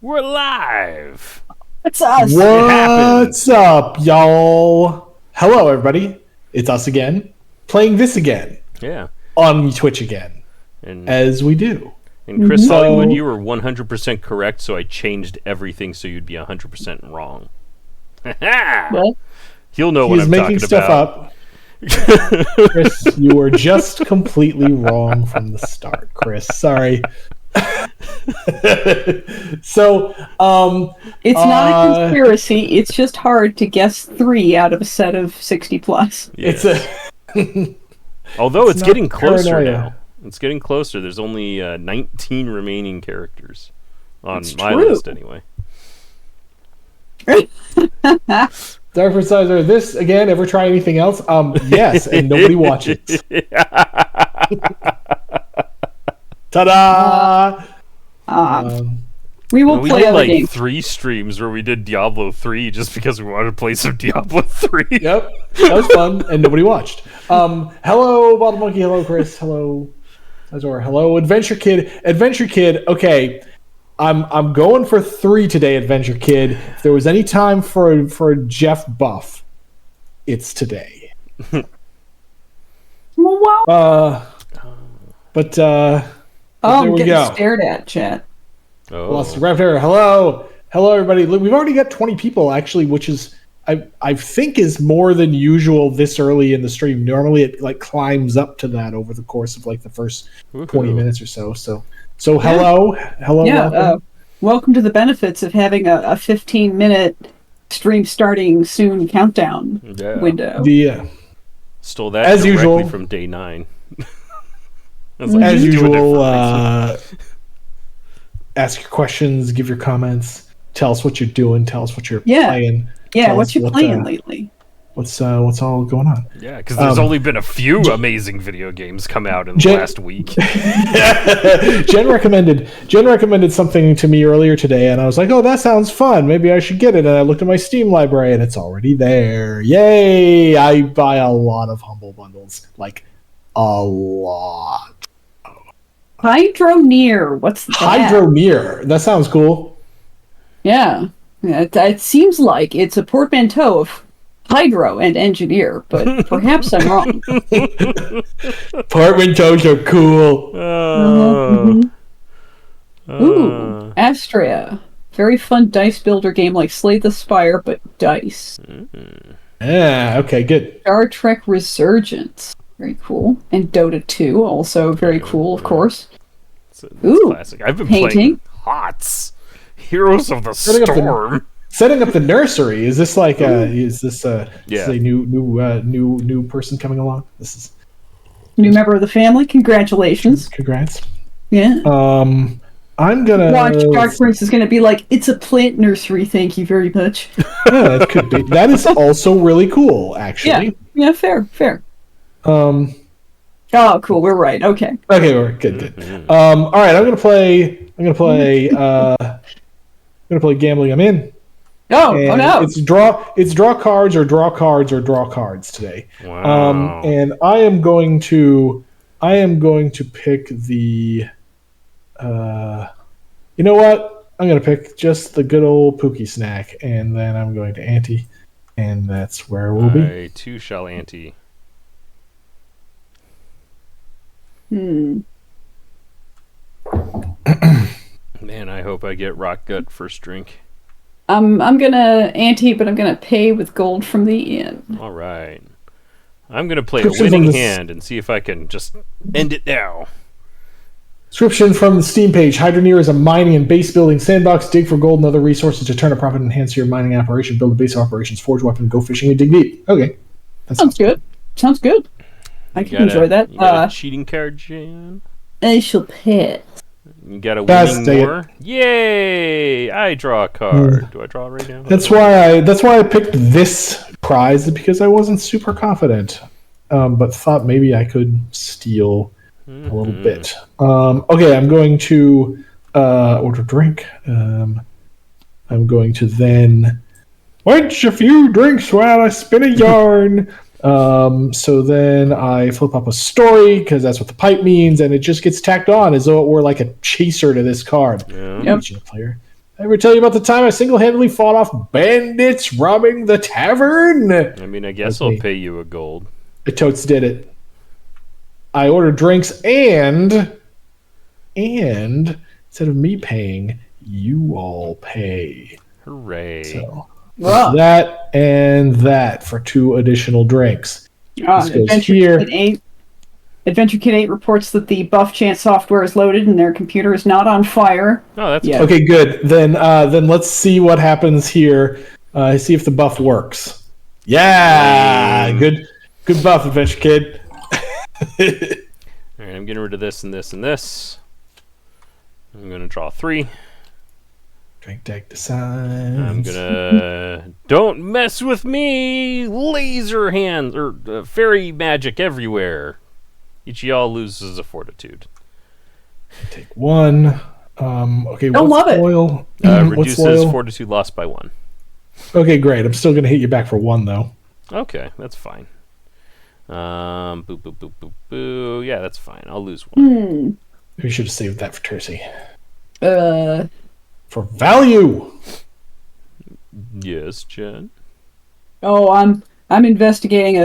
We're live. It's us. What's up, y'all? Hello, everybody. It's us again, playing this again. Yeah. On Twitch again, And as we do. And Chris So- Hollywood, you were 100% correct, so I changed everything so you'd be 100% wrong. What? He'll know what He's I'm making talking stuff about. up. Chris, you were just completely wrong from the start, Chris. Sorry. So, It's not a conspiracy. It's just hard to guess 3 out of a set of 60 plus. it's a... Although it's not getting closer paranoia. now. It's getting closer. There's only 19 remaining characters on It's my true. list, anyway. Dark Sizer, this, again, ever try anything else? Yes, and nobody watches. Ta-da! We will We play did other like games. 3 streams where we did Diablo 3 just because we wanted to play some Diablo 3. Yep, that was fun, and nobody watched. Hello, Bottle Monkey. Hello, Chris. Hello, Azor. Hello, Adventure Kid. Adventure Kid. Okay, I'm going for 3 today, Adventure Kid. If there was any time for a Jeff buff, it's today. Wow. But Oh, there I'm we getting go. stared at, chat. Lost Oh. Raptor. Hello, everybody. Look, we've already got 20 people actually, which is I think is more than usual this early in the stream. Normally it like climbs up to that over the course of like the first 20 Woohoo. minutes or so. So hello, Yeah, welcome. welcome to the benefits of having a 15-minute stream starting soon countdown Yeah. window. Stole that As directly usual. from day 9. I was like, As "Just doing it usual, for reasons." ask your questions, give your comments, tell us what you're doing, tell us what you're Yeah. playing. Yeah, tell what us you what, playing lately? What's all going on? Yeah, because there's only been a few amazing video games come out in the Jen- last week. Jen recommended something to me earlier today, and I was like, "Oh, that sounds fun. Maybe I should get it." And I looked at my Steam library, and it's already there. Yay! I buy a lot of Humble Bundles, like a lot. Hydroneer. What's that? Hydroneer. That sounds cool. Yeah. It seems like it's a portmanteau of hydro and engineer, but perhaps I'm wrong. Portmanteaus are cool. Mhm. Ooh, Astria. Very fun dice builder game like Slay the Spire, but dice. Yeah. Okay. Good. Star Trek Resurgence. Very cool. And Dota 2, also very cool, of course. It's Ooh, classic. I've been painting. playing HOTS. Heroes of the Setting up the- Storm. Setting up the nursery. Is this like is this Yeah. a new person coming along? This is New member of the family. Congratulations. congrats. Yeah. I'm gonna Watch Dark Prince is going to be like, it's a plant nursery, thank you very much. Yeah, that could be. That is also really cool, actually. Yeah, fair. Um. Oh, cool, we're right, okay. Okay, we're good. All right, I'm gonna play. Gambling. I'm in. Oh And no. It's draw cards or draw cards or draw cards today. Wow. And I am going to pick the. You know what? I'm gonna pick just the good old Pookie snack, and then I'm going to ante, and that's where we'll be. I too shall ante. Hmm. Man, I hope I get Rock Gut first drink. I'm gonna ante, but I'm gonna pay with gold from the inn. All right. I'm going to play a Description winning from this- hand and see if I can just end it now. Description from the Steam page. Hydroneer is a mining and base building sandbox. Dig for gold and other resources to turn a profit and enhance your mining operation. Build a base of operations, forge weapon, go fishing, and dig deep. Okay. That Sounds good. Sounds good. I can enjoy that. You got a cheating card, Jan? I shall pay. You got a Pass, winning dang it. more? Yay! I draw a card. Do I draw right now? That's why I picked this prize, because I wasn't super confident. But thought maybe I could steal a little bit. Okay, I'm going to order a drink. I'm going to then wench a few drinks while I spin a yarn. So then I flip up a story, because that's what the pipe means, and it just gets tacked on as though it were like a chaser to this card. Yeah. Yep. Region player. I ever tell you about the time I single-handedly fought off bandits robbing the tavern? I mean, I guess That's I'll me. pay you a gold. I totes did it. I ordered drinks and instead of me paying, you all pay. Hooray. So Well, that and that for 2 additional drinks. This goes here. Adventure Kit 8 reports that the Buff Chant software is loaded and their computer is not on fire. Oh, that's Yeah. good. Okay, good. Then let's see what happens here. See if the buff works. Yeah, good buff, Adventure Kid. All right, I'm getting rid of this and this and this. I'm going to draw 3. Drink deck decides. I'm gonna don't mess with me. Laser hands or fairy magic everywhere. Each of y'all loses a fortitude. Take 1. Okay, Don't what's love it. loyal? What's Reduces loyal? fortitude lost by 1. Okay, great. I'm still gonna hit you back for 1 though. Okay, that's fine. Boo, boo, boo, boo, boo. Yeah, that's fine. I'll lose 1. We should have saved that for Tercy. Uh, For value. Yes, Jen. oh, I'm investigating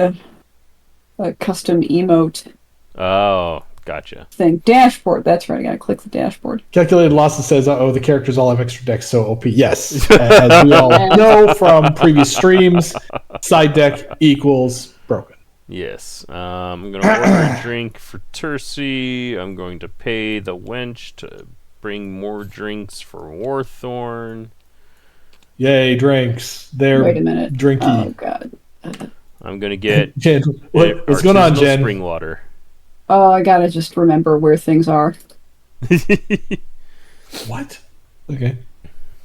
a custom emote Oh, gotcha. thing. Dashboard. That's right. I gotta click the dashboard. Calculated losses says, the characters all have extra decks, so OP. Yes. As we all know from previous streams, side deck equals broken. Yes. I'm going to order a drink for Tercy. I'm going to pay the wench to bring more drinks for Warthorn. Yay, drinks. They're Wait a minute. drinky. Oh god. I'm going to get Jen, what's going on, artisanal Jen? spring water. Oh, I gotta just remember where things are. What? Okay.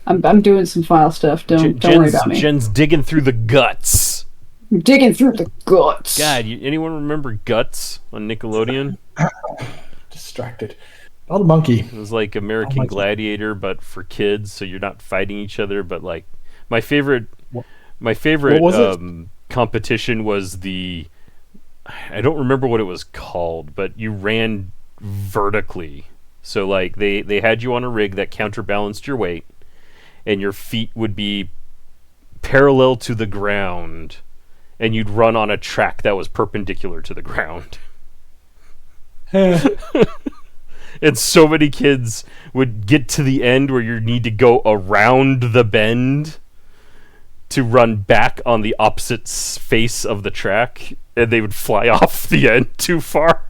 I'm doing some file stuff. Don't worry about me. Jen's digging through the guts. I'm digging through the guts. God, anyone remember Guts on Nickelodeon? Distracted. Oh, the monkey. It was like American Gladiator, but for kids, so you're not fighting each other. But like, my favorite What was it? competition was I don't remember what it was called, but you ran vertically. So like they had you on a rig that counterbalanced your weight, and your feet would be parallel to the ground, and you'd run on a track that was perpendicular to the ground. And so many kids would get to the end where you need to go around the bend to run back on the opposite face of the track, and they would fly off the end too far.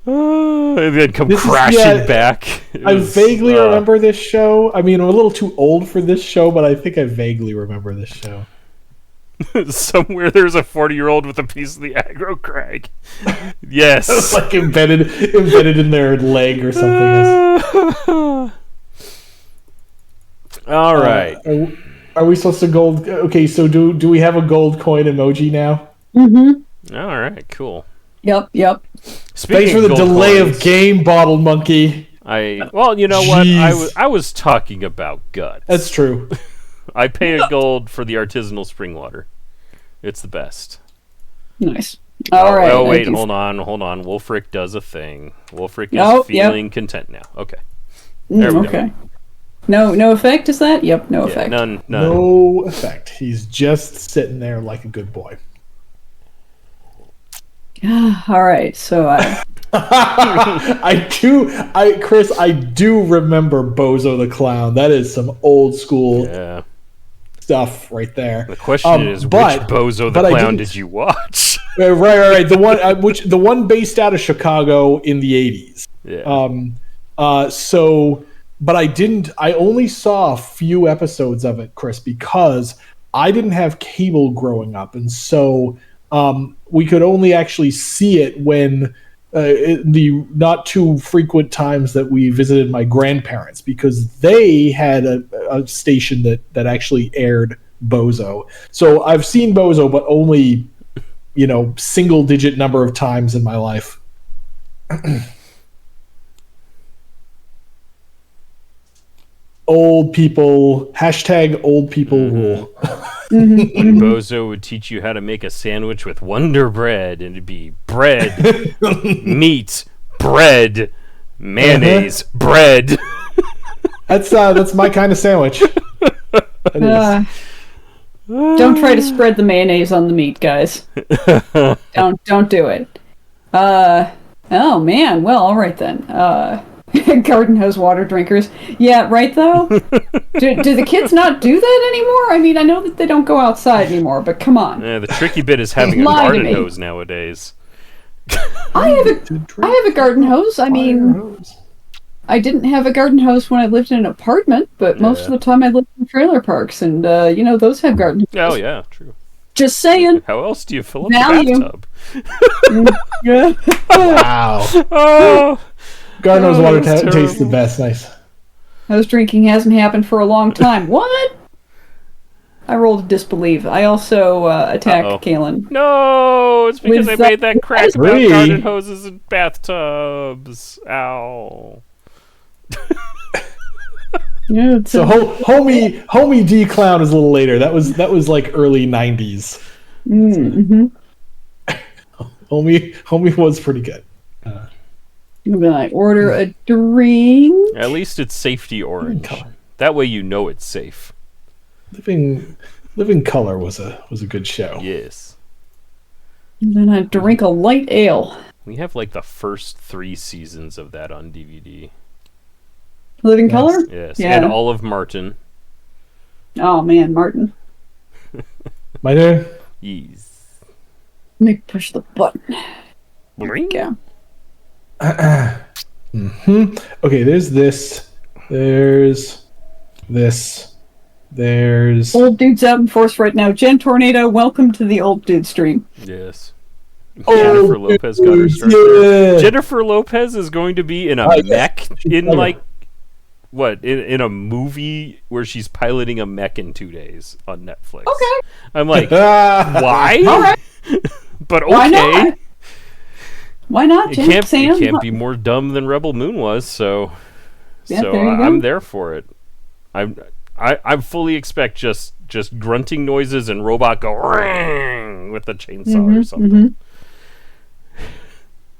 And then come crashing back. I vaguely remember this show. I mean, I'm a little too old for this show, but I think I vaguely remember this show. Somewhere there's a 40-year-old with a piece of the aggro crag. Yes. It's like embedded in their leg or something. All right. Are we supposed to gold? Okay, so do we have a gold coin emoji now? Mm-hmm. All right, cool. Yep. Speaking Thanks for the gold delay coins, of game, Bottle Monkey. well, you know what? Jeez. I was talking about Guts. That's true. I pay a gold for the artisanal spring water. It's the best. Nice. All right. Oh wait, thank you. hold on. Wolfric does a thing. Wolfric is Oh, yep. feeling content now. Okay. There we go. Okay. No effect is that? Yep, no Yeah, effect. none. No effect. He's just sitting there like a good boy. All right, so Chris, I do remember Bozo the Clown. That is some old school Yeah. stuff right there. The question is, but- which Bozo the but I Clown didn't- did you watch? Right. The one based out of Chicago in the 80s. Yeah. But I only saw a few episodes of it, Chris, because I didn't have cable growing up, and so we could only actually see it when the not too frequent times that we visited my grandparents, because they had a station that actually aired Bozo. So I've seen Bozo, but only single digit number of times in my life. Old people, #old people rule. Bozo would teach you how to make a sandwich with Wonder Bread, and it'd be bread, meat, bread, mayonnaise, bread. That's my kind of sandwich. It is. Don't try to spread the mayonnaise on the meat, guys. Don't do it. Oh man. Well, all right then. Garden hose water drinkers. Yeah, right though. do the kids not do that anymore? I mean, I know that they don't go outside anymore, but come on. Yeah, the tricky bit is having a Lie to garden me. hose nowadays. I have a garden hose. I mean, I didn't have a garden hose when I lived in an apartment, but most of the time I lived in trailer parks, and those have garden hoses. Oh yeah, true. Just saying. How else do you fill up Value. the bathtub? Yeah. Wow. Oh, Garden hose water that's tastes the terrible. best. Nice. Hose drinking hasn't happened for a long time. What? I rolled a disbelieve. I also attacked Uh-oh. Kalen. No, it's because With I made that crack about Three. garden hoses and bathtubs. Ow. Yeah, So homie D Clown is a little later. That was like early 90s. mm-hmm. Homie was pretty good. I order a drink. At least it's safety orange. Color. That way you know it's safe. Living Color was a good show. Yes. And then I drink a light ale. We have like the first 3 seasons of that on DVD. Living Color? Yes. Yeah. And all of Martin. Oh man, Martin. My turn. Yes. Let me push the button. Bling. Yeah. Okay, there's this. There's this. There's Old dude's out in force right now. Jen Tornado, welcome to the old dude stream. Yes. Oh, Jennifer Lopez got her start. yeah. Jennifer Lopez is going to be in a Oh, yeah. mech in Oh. like what in a movie where she's piloting a mech in 2 days on Netflix. Okay. I'm like, Ah. why? All right. But okay. Why not? Why not, It Jen? can't, Sam? it can't be more dumb than Rebel Moon was, so Yeah, there you go. I'm there for it. I fully expect just grunting noises and robot go "Ring" with the chainsaw or something.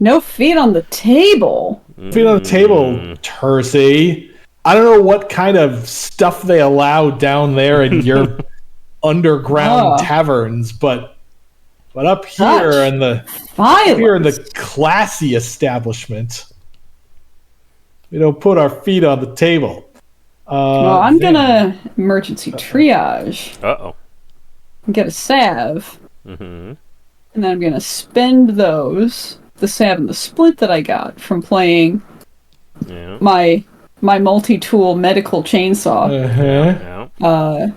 No feet on the table. Feet on the table, Tercy. I don't know what kind of stuff they allow down there in your underground taverns, but up here Touch. in the Violence. classy establishment, we don't put our feet on the table. Well, I'm gonna emergency triage Uh-oh. and get a salve, Mm-hmm. and then I'm gonna spend the salve and the splint that I got from playing Yeah. my multi-tool medical chainsaw Uh-huh. Yeah.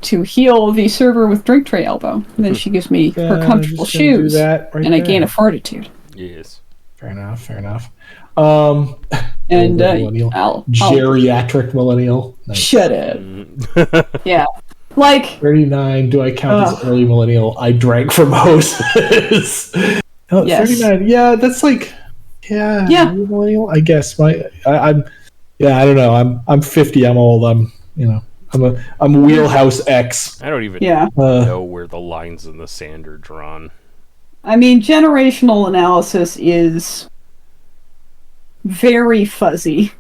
to heal the server with drink tray elbow. And then she gives me her comfortable just gonna do shoes, that right and I there. gain a fortitude. Yes. Fair enough. And millennial. I'll Geriatric millennial. Nice. shut it. Yeah, like 39. Do I count as early millennial? I drank from hoses. Oh, Yes. 39. Yeah, that's like yeah. Early millennial. I guess I'm. Yeah, I don't know. I'm 50. I'm old. I'm wheelhouse X. I don't even yeah. know where the lines in the sand are drawn. I mean, generational analysis is very fuzzy.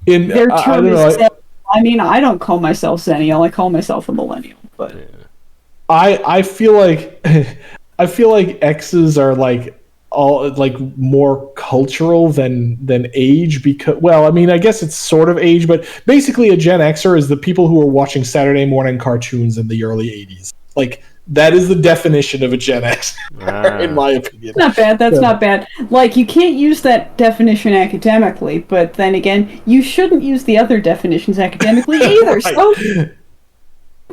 In Their I term don't know. is Zen- I mean, I don't call myself Zennial. I call myself a millennial. But I feel like X's are like all like more cultural than age because I mean I guess it's sort of age, but basically a Gen Xer is the people who are watching Saturday morning cartoons in the early 80s. Like that is the definition of a Gen X, in my opinion. not bad. That's not bad. Like, you can't use that definition academically, but then again, you shouldn't use the other definitions academically either. So, who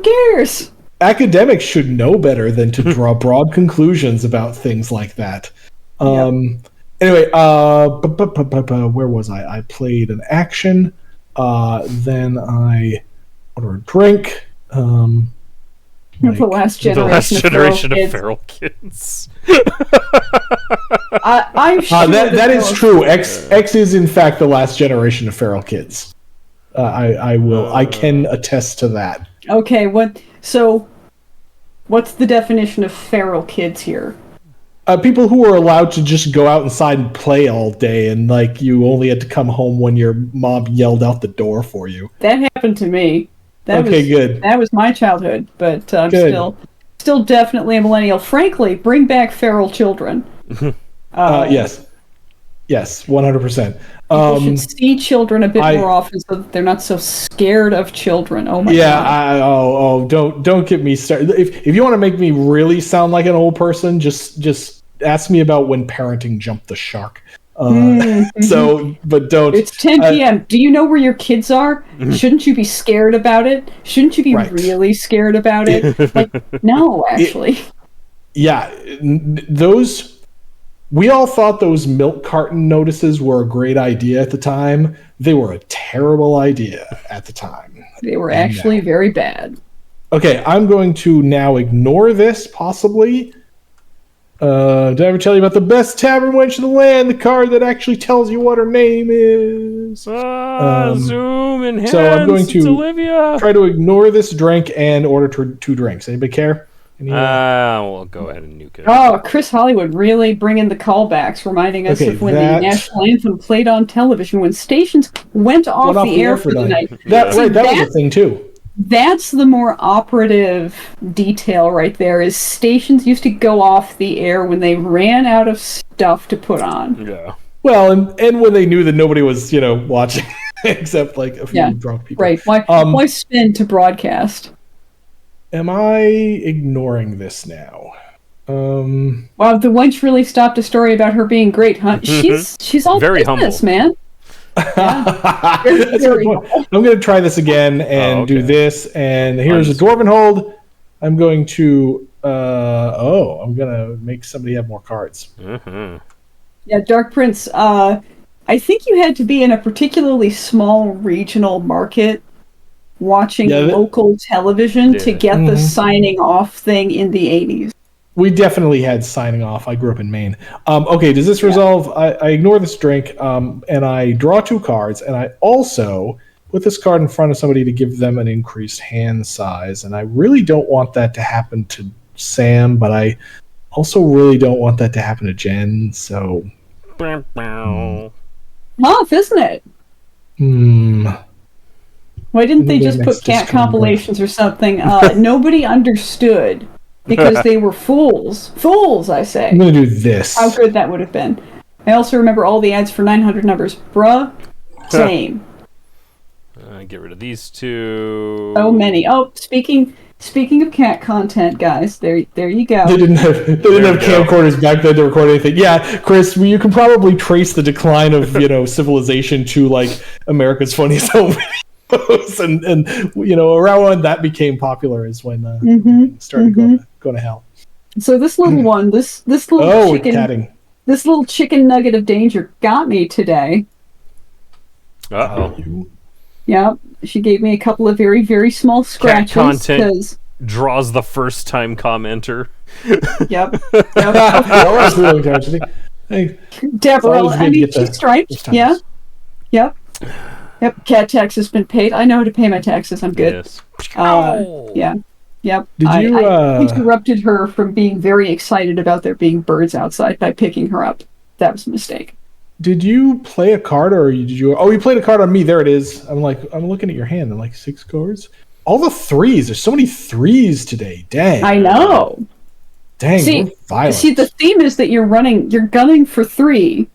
cares? Academics should know better than to draw broad conclusions about things like that. Anyway, where was I? I played an action. Then I ordered a drink. The last The last generation generation of of feral feral kids. I'm sure that is those- true. X is in fact the last generation of feral kids. I can attest to that. Okay, what's the definition of feral kids here? People who were allowed to just go out inside and play all day, and like you only had to come home when your mom yelled out the door for you. That happened to me. Good. That was my childhood, but I'm Good. still definitely a millennial. Frankly, bring back feral children. Yes, 100%. People should see children a bit more often, so that they're not so scared of children. Oh my god! Don't get me started. If you want to make me really sound like an old person, just ask me about when parenting jumped the shark. So, but don't. It's 10 p.m. Do you know where your kids are? Shouldn't you be scared about it? Shouldn't you be really scared about it? Like, no, actually. Those. We all thought those milk carton notices were a great idea at the time. They were a terrible idea at the time. They were actually very bad. Okay, I'm going to now ignore this, possibly. Did I ever tell you about the best tavern wench in the land? The card that actually tells you what her name is. Zoom enhance. So I'm going to Olivia. Try to ignore this drink and order two drinks. Anybody care? We'll go ahead and nuke it. Oh, Chris Hollywood really bringing the callbacks, reminding us of when the national anthem played on television, when stations went off the air for the night. That was a thing too. That's the more operative detail right there, is stations used to go off the air when they ran out of stuff to put on. Yeah. Well, and when they knew that nobody was, watching except like a few drunk people. Right. Why spin to broadcast? Am I ignoring this now? Wow, the wench really stopped a story about her being great, huh? She's all very business, humble, man. Yeah. Very I'm going to try this again and do this. And here's a Dwarven Hold. I'm going to. I'm going to make somebody have more cards. Mm-hmm. Yeah, Dark Prince. I think you had to be in a particularly small regional market, watching local television to get the signing off thing in the 80s. We definitely had signing off. I grew up in Maine. Okay, does this resolve? I ignore this drink, and I draw two cards, and I also put this card in front of somebody to give them an increased hand size. And I really don't want that to happen to Sam, but I also really don't want that to happen to Jen, so... Tough, isn't it? Why didn't they just put cat compilations or something? Nobody understood because they were fools. Fools, I say. I'm going to do this. How good that would have been. I also remember all the ads for 900 numbers. Bruh, same. Get rid of these two. So many. Oh, speaking of cat content, guys, there you go. They didn't have camcorders back then to record anything. Yeah, Chris, you can probably trace the decline of civilization to like America's Funniest Home Videos, and around when that became popular is when started going to hell. So this little one, this little chicken, this little chicken nugget of danger got me today. Uh-oh. Yeah, she gave me a couple of very, very small scratches. Cat content draws the first-time commenter. Yep. Hey, Deborah, I mean, she's striped. Yeah. Yep. Cat tax has been paid. I know how to pay my taxes. I'm good. Yes. Yeah. Yep. I interrupted her from being very excited about there being birds outside by picking her up. That was a mistake. Did you play a card, or did you? Oh, you played a card on me. There it is. I'm looking at your hand. I'm like 6 cards. All the threes. There's so many threes today. Dang. I know. Dang. We're violent. See, the theme is that you're gunning for 3.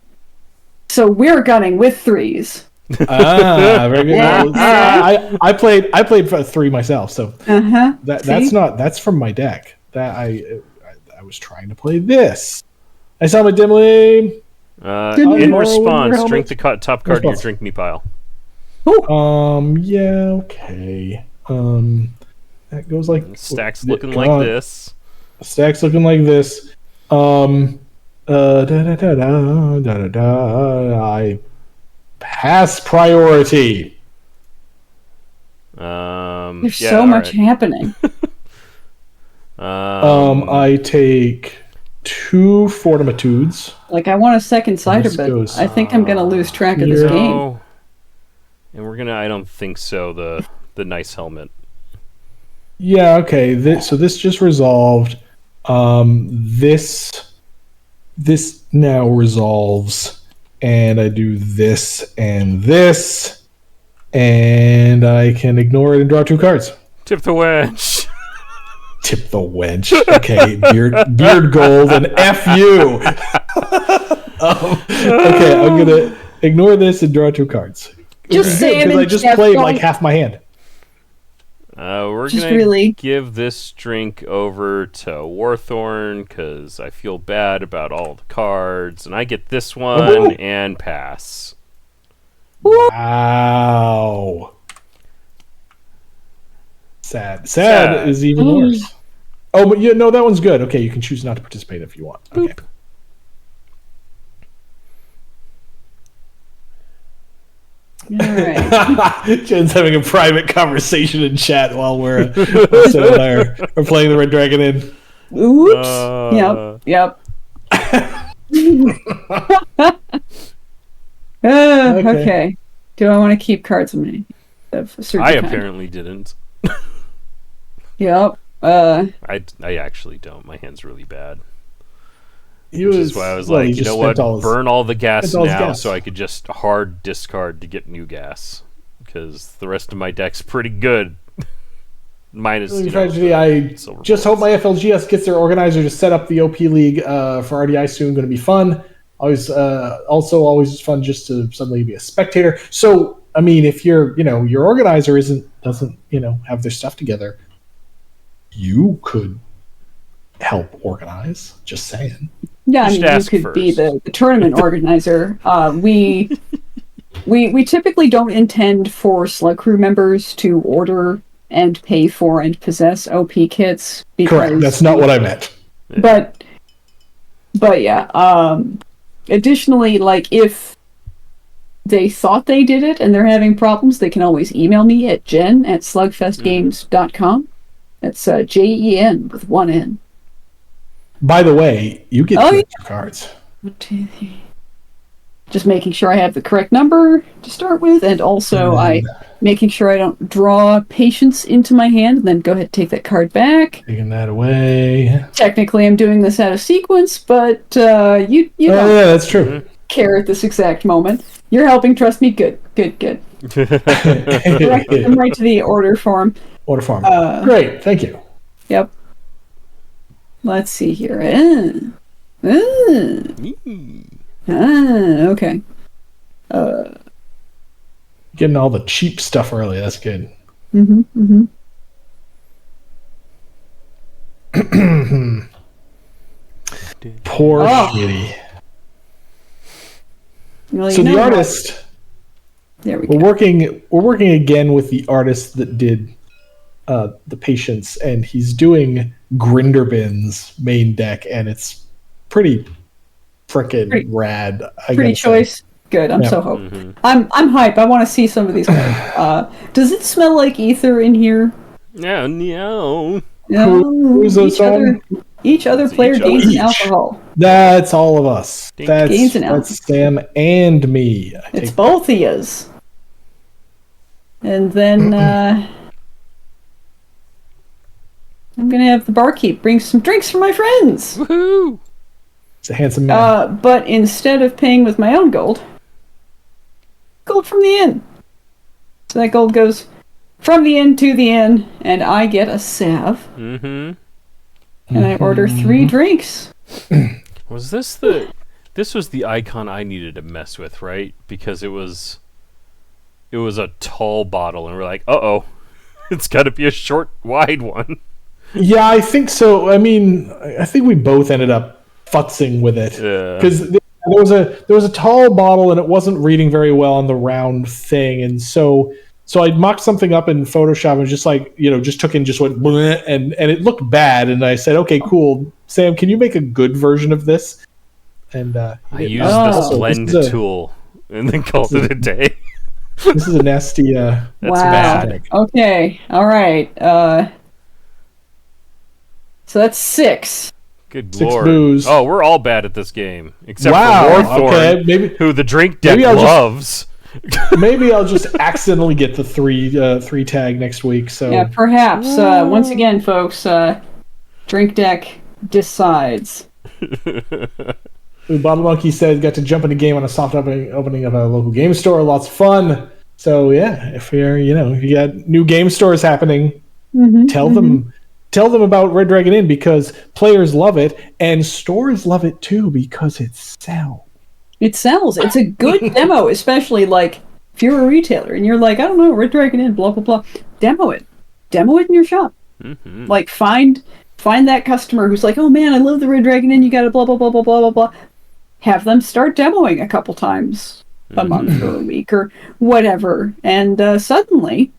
So we're gunning with 3s. Very good. I played for 3 myself. So that's from my deck. That I was trying to play this. I saw my dimly. In response, drink the top card in your drink me pile. Yeah, okay. That goes like stacks looking like this. Stacks looking like this. I pass priority. There's so much happening. I take 2 fortitudes. Like, I want a second cider, but I think I'm going to lose track of this game. And we're going to, I don't think so, the nice helmet. Yeah, okay. So this just resolved. This this now resolves, and I do this and this, and I can ignore it and draw 2 cards. Tip the wedge. Tip the wedge. Okay, beard gold and F you. Okay, I'm gonna ignore this and draw 2 cards. Just Sam and I just Jeff played don't- like half my hand. We're Just gonna really- give this drink over to Warthorn because I feel bad about all the cards, and I get this one Ooh. and pass. Wow. Sad. Sad is even worse. Oh, but no, that one's good. Okay, you can choose not to participate if you want. Okay. All right. Jen's having a private conversation in chat while we're so and I are playing the Red Dragon Inn. Oops. Yep. Okay. Do I want to keep cards in my of a certain I kind? apparently didn't. Yep. I actually don't. My hand's really bad. Which is why I was like, you know what? Burn all the gas spent all his now gas. so I could just hard discard to get new gas. Because the rest of my deck's pretty good. Minus, Tragedy, I Silver just hope Bullets. my FLGS gets their organizer to set up the OP League for RDI soon. Going to be fun. Always, also always fun just to suddenly be a spectator. So, I mean, if your organizer doesn't have their stuff together, you could help organize. Just saying. Yeah, I You should mean, you ask could be first. the tournament organizer. We typically don't intend for Slug Crew members to order and pay for and possess OP kits. Correct. That's not what I meant. But yeah. Additionally, like if they thought they did it and they're having problems, they can always email me at jen@slugfestgames.com. That's JEN with 1 N. By the way, you get Oh, 2 yeah. extra cards. 1, 2, 3. Just making sure I have the correct number to start with, and also making sure I don't draw patience into my hand, and then go ahead and take that card back. Taking that away. Technically, I'm doing this out of sequence, but you Oh, don't yeah, that's true. care at this exact moment. You're helping, trust me. Good. Direct them right to the order form. Order form. Great, thank you. Yep. Let's see here. Okay. Getting all the cheap stuff early. That's good. Poor Oh. Shitty. Well, So you know the what? artist, There we go. we're working again with the artist that did the Patience, and he's doing Grinderbin's main deck, and it's pretty frickin' Pretty- rad. I Pretty gotta say. choice. Good. I'm Yeah. so hope. I'm hype. I want to see some of these cards. Does it smell like ether in here? No. No. Who's those song? Each other player each gains other. an alcohol. That's all of us. Ding. Gains an That's Sam and me. I It's take both of yous. And then I'm gonna have the barkeep bring some drinks for my friends. Woohoo! It's a handsome man. But instead of paying with my own gold from the inn. So that gold goes from the inn to the inn, and I get a salve, Mm-hmm. and I order 3 drinks. Was this was the icon I needed to mess with, right? Because it was a tall bottle, and we're like, uh-oh, it's got to be a short, wide one. Yeah, I think so. I mean, I think we both ended up futzing with it Yeah. because there was a tall bottle and it wasn't reading very well on the round thing, and so I mocked something up in Photoshop and just just took in just went bleh, and it looked bad, and I said, okay, cool, Sam, can you make a good version of this? And I he- used Oh. the blend This is a- tool and then called it a day. This is a nasty. That's Wow. bad. Okay, alright. So that's 6. Good 6 lord. booze. Oh, we're all bad at this game. Except Wow, for Warthorn, okay, maybe- who the drink deck maybe I'll just- loves. Maybe I'll just accidentally get the three tag next week. So Yeah, perhaps. Once again, folks, Drink Deck decides. Bottle Monkey said got to jump in the game on a soft opening of a local game store. Lots of fun. So yeah, if you got new game stores happening, tell them about Red Dragon Inn because players love it and stores love it too because it sells. It sells. It's a good demo, especially like if you're a retailer and you're like, I don't know, Red Dragon Inn, blah blah blah. Demo it in your shop. Like find that customer who's like, oh man, I love the Red Dragon Inn. You got to blah blah blah blah blah blah blah. Have them start demoing a couple times a month or a week or whatever, and suddenly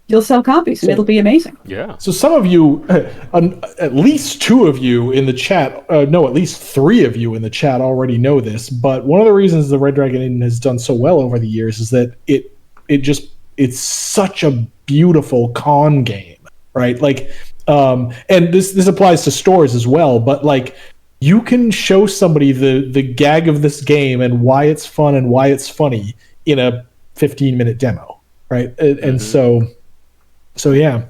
you'll sell copies and it'll be amazing. Yeah. So some of you, at least 2 of you in the chat, no, at least 3 of you in the chat already know this. But one of the reasons the Red Dragon Inn has done so well over the years is that it's such a beautiful con game, right? Like, and this applies to stores as well. But like, you can show somebody the gag of this game and why it's fun and why it's funny in a 15-minute demo, right? And so yeah,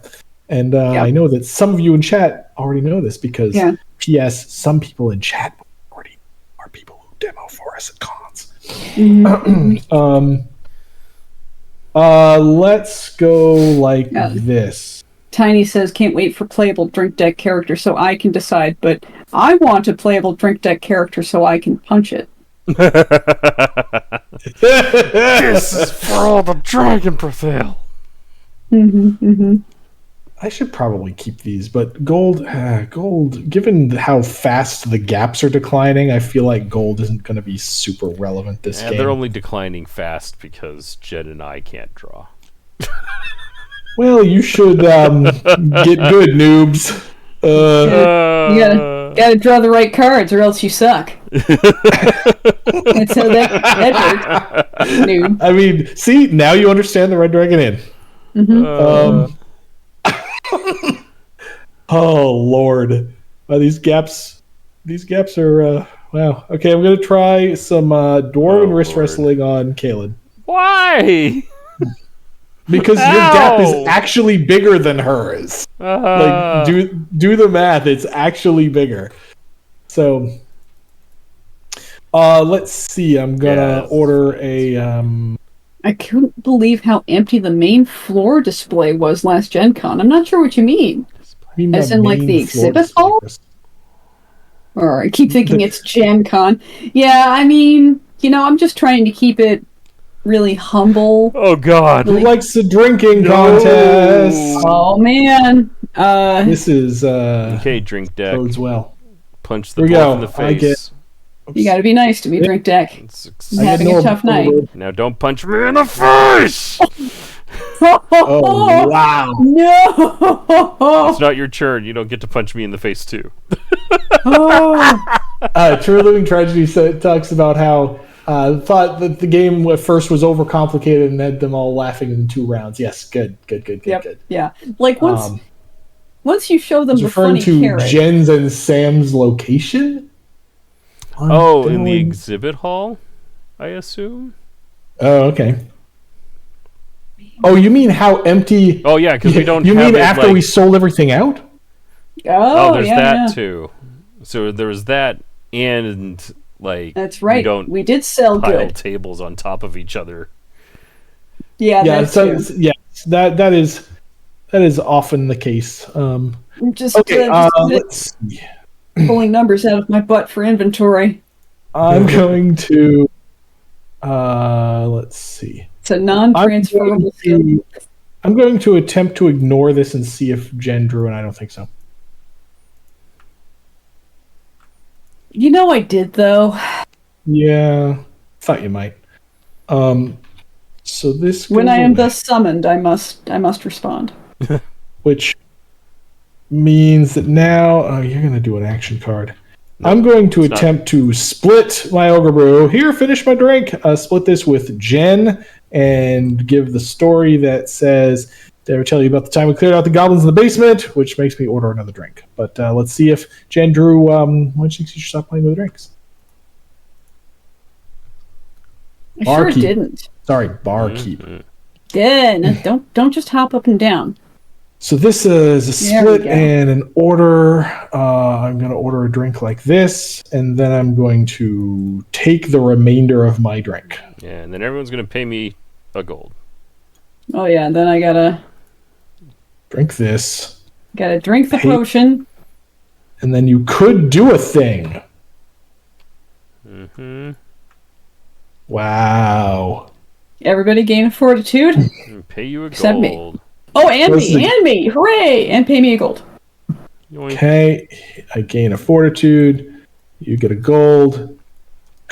and I know that some of you in chat already know this because P.S. Some people in chat already are people who demo for us at cons. Let's go like this. Tiny says, can't wait for playable drink deck character so I can decide, but I want a playable drink deck character so I can punch it. This is for all the Dragon Prevail. I should probably keep these, but gold, given how fast the gaps are declining, I feel like gold isn't going to be super relevant this game. They're only declining fast because Jed and I can't draw. Well, you should get good, noobs. You gotta draw the right cards or else you suck. That's how that works. Noob. I mean, see, now you understand the Red Dragon Inn. Oh Lord, these gaps are wow. Okay, I'm gonna try some dwarven wrist wrestling on Kaylin. Why? Because your gap is actually bigger than hers. Like do the math; it's actually bigger. So, let's see. I'm gonna order a. I couldn't believe how empty the main floor display was last Gen Con. I'm not sure what you mean. As in, like, the exhibit hall? Or I keep thinking it's Gen Con. Yeah, I mean, I'm just trying to keep it really humble. Oh, God. Who likes the drinking contest? Oh, man. This is... okay, drink deck. Bodes well. Punch the dwarf in the face. You gotta be nice to me, drink deck. I'm having a tough night. Now don't punch me in the face! Oh, wow. No! It's not your turn. You don't get to punch me in the face, too. True Living Tragedy talks about how thought that the game at first was overcomplicated and had them all laughing in 2 rounds. Yes, good. Yeah. Like, once you show them the referring funny to carrot. Jen's and Sam's location? In the exhibit hall, I assume? Oh, okay. Oh, you mean how empty... Oh, yeah, because we don't You have mean it, after we sold everything out? There's that, too. So there was that, and, like... That's right. We did sell pile good. tables on top of each other. Yeah, that's true. Yes, that is often the case. Just let's see. Pulling numbers out of my butt for inventory. I'm going to let's see. It's a non-transferable skill. I'm going to attempt to ignore this and see if Jen drew, and I don't think so. I did though. Yeah, thought you might. So this when I am thus summoned, I must respond. Which means that now you're going to do an action card. No, I'm going to attempt to split my Ogre Brew. Here, finish my drink. Split this with Jen and give the story that says, did I ever tell you about the time we cleared out the goblins in the basement? Which makes me order another drink. But let's see if Jen drew, why don't you stop playing with the drinks? I sure didn't. Sorry, barkeep. Yeah, don't just hop up and down. So this is a There we split go. and an order. I'm going to order a drink like this, and then I'm going to take the remainder of my drink. Yeah, and then everyone's gonna pay me a gold. Oh yeah, then I gotta Drink this, drink the Hey. potion. and then you could do a thing. Mm-hmm. Wow. Everybody gain a fortitude. And pay you a Except me. gold. Oh, and What's me, the- and me! Hooray! And pay me a gold. Yoink. Okay, I gain a fortitude. You get a gold.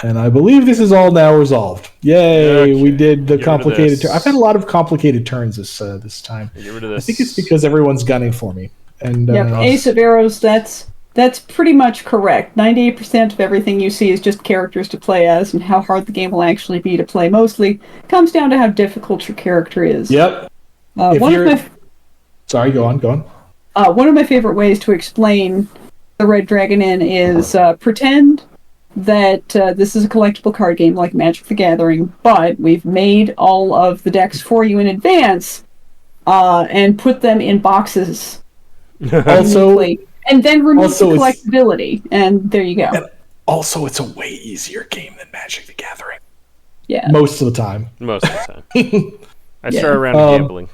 And I believe this is all now resolved. Yay, we Okay, did the get rid of complicated this. turn. I've had a lot of complicated turns this time. Get rid of I this. think it's because everyone's gunning for me. And Yep, Ace of Arrows, that's pretty much correct. 98% of everything you see is just characters to play as, and how hard the game will actually be to play mostly comes down to how difficult your character is. Yep. If One you're- of Sorry, go on. my favorite ways to explain the Red Dragon Inn is pretend that this is a collectible card game like Magic the Gathering, but we've made all of the decks for you in advance and put them in boxes. Also, neatly, and then remove also the it's- collectability, and there you go. it's a way easier game than Magic the Gathering. Yeah. Most of the time. Most of the time. I Yeah. start around gambling.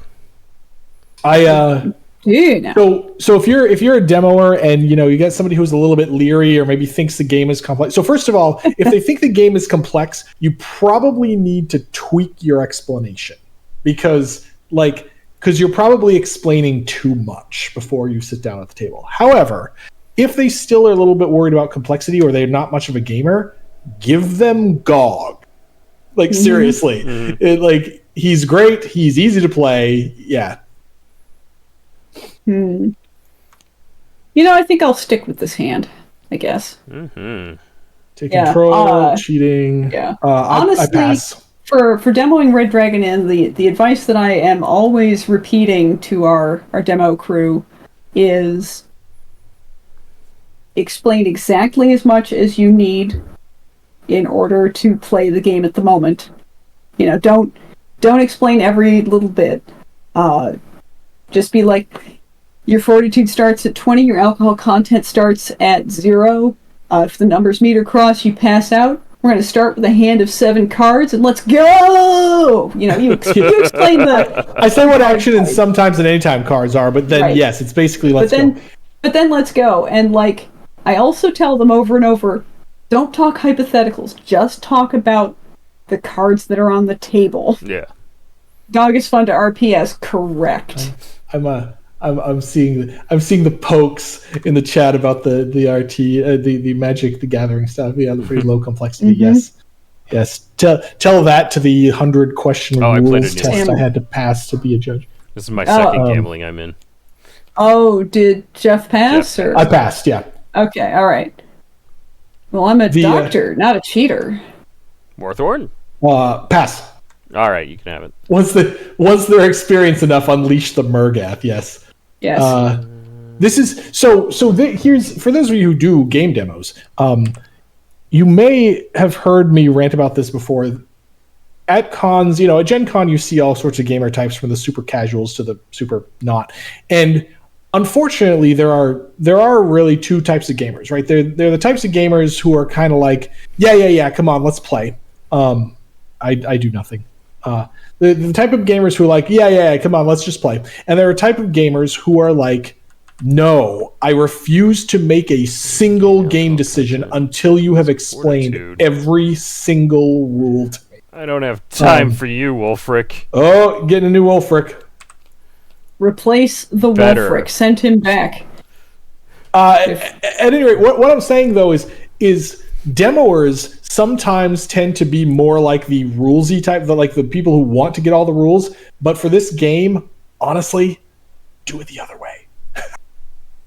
Dude, now. So if you're a demoer and you get somebody who's a little bit leery or maybe thinks the game is complex. So first of all, if they think the game is complex, you probably need to tweak your explanation because you're probably explaining too much before you sit down at the table. However, if they still are a little bit worried about complexity or they're not much of a gamer, give them GOG. Seriously. He's great, he's easy to play. Yeah. I think I'll stick with this hand, I guess. Mm-hmm. Take Yeah, control, cheating. yeah. I Honestly, pass. For demoing Red Dragon Inn, the advice that I am always repeating to our demo crew is explain exactly as much as you need in order to play the game at the moment. Don't explain every little bit. Just be like, your fortitude starts at 20, your alcohol content starts at 0. If the numbers meet or cross, you pass out. We're going to start with a hand of 7 cards, and let's go! You explain the... I say what action and sometimes and anytime cards are, but then Right. yes, it's basically let's go. But then let's go. And I also tell them over and over, don't talk hypotheticals. Just talk about the cards that are on the table. Yeah. GOG is fun to RPS, correct. I'm seeing the pokes in the chat about the RT the Magic the Gathering stuff. Yeah, the pretty low complexity. Yes. Tell that to the 100 question Oh, I played rules it test yesterday. I had to pass to be a judge. This is my second um, gambling I'm in. Oh, did Jeff pass? Jeff or I passed. Yeah. Okay, all right. Well, I'm a The, doctor, not a cheater. Warthorn? Pass. All right, you can have it. Was their experience enough? Unleash the Murgath. Yes. Yes. This is here's for those of you who do game demos. You may have heard me rant about this before. At cons, at Gen Con, you see all sorts of gamer types from the super casuals to the super not. And unfortunately, there are really two types of gamers, right? They're the types of gamers who are kind of like, yeah, come on, let's play. I do nothing. The type of gamers who are like, yeah, come on, let's just play. And there are a type of gamers who are like, no, I refuse to make a single game decision until you have explained Fortitude. every single rule to me. I don't have time for you, Wolfric. Oh, getting a new Wolfric. Replace the better. Wolfric. Send him back. At any rate, what I'm saying though is demoers sometimes tend to be more like the rulesy type, like the people who want to get all the rules. But for this game, honestly, do it the other way.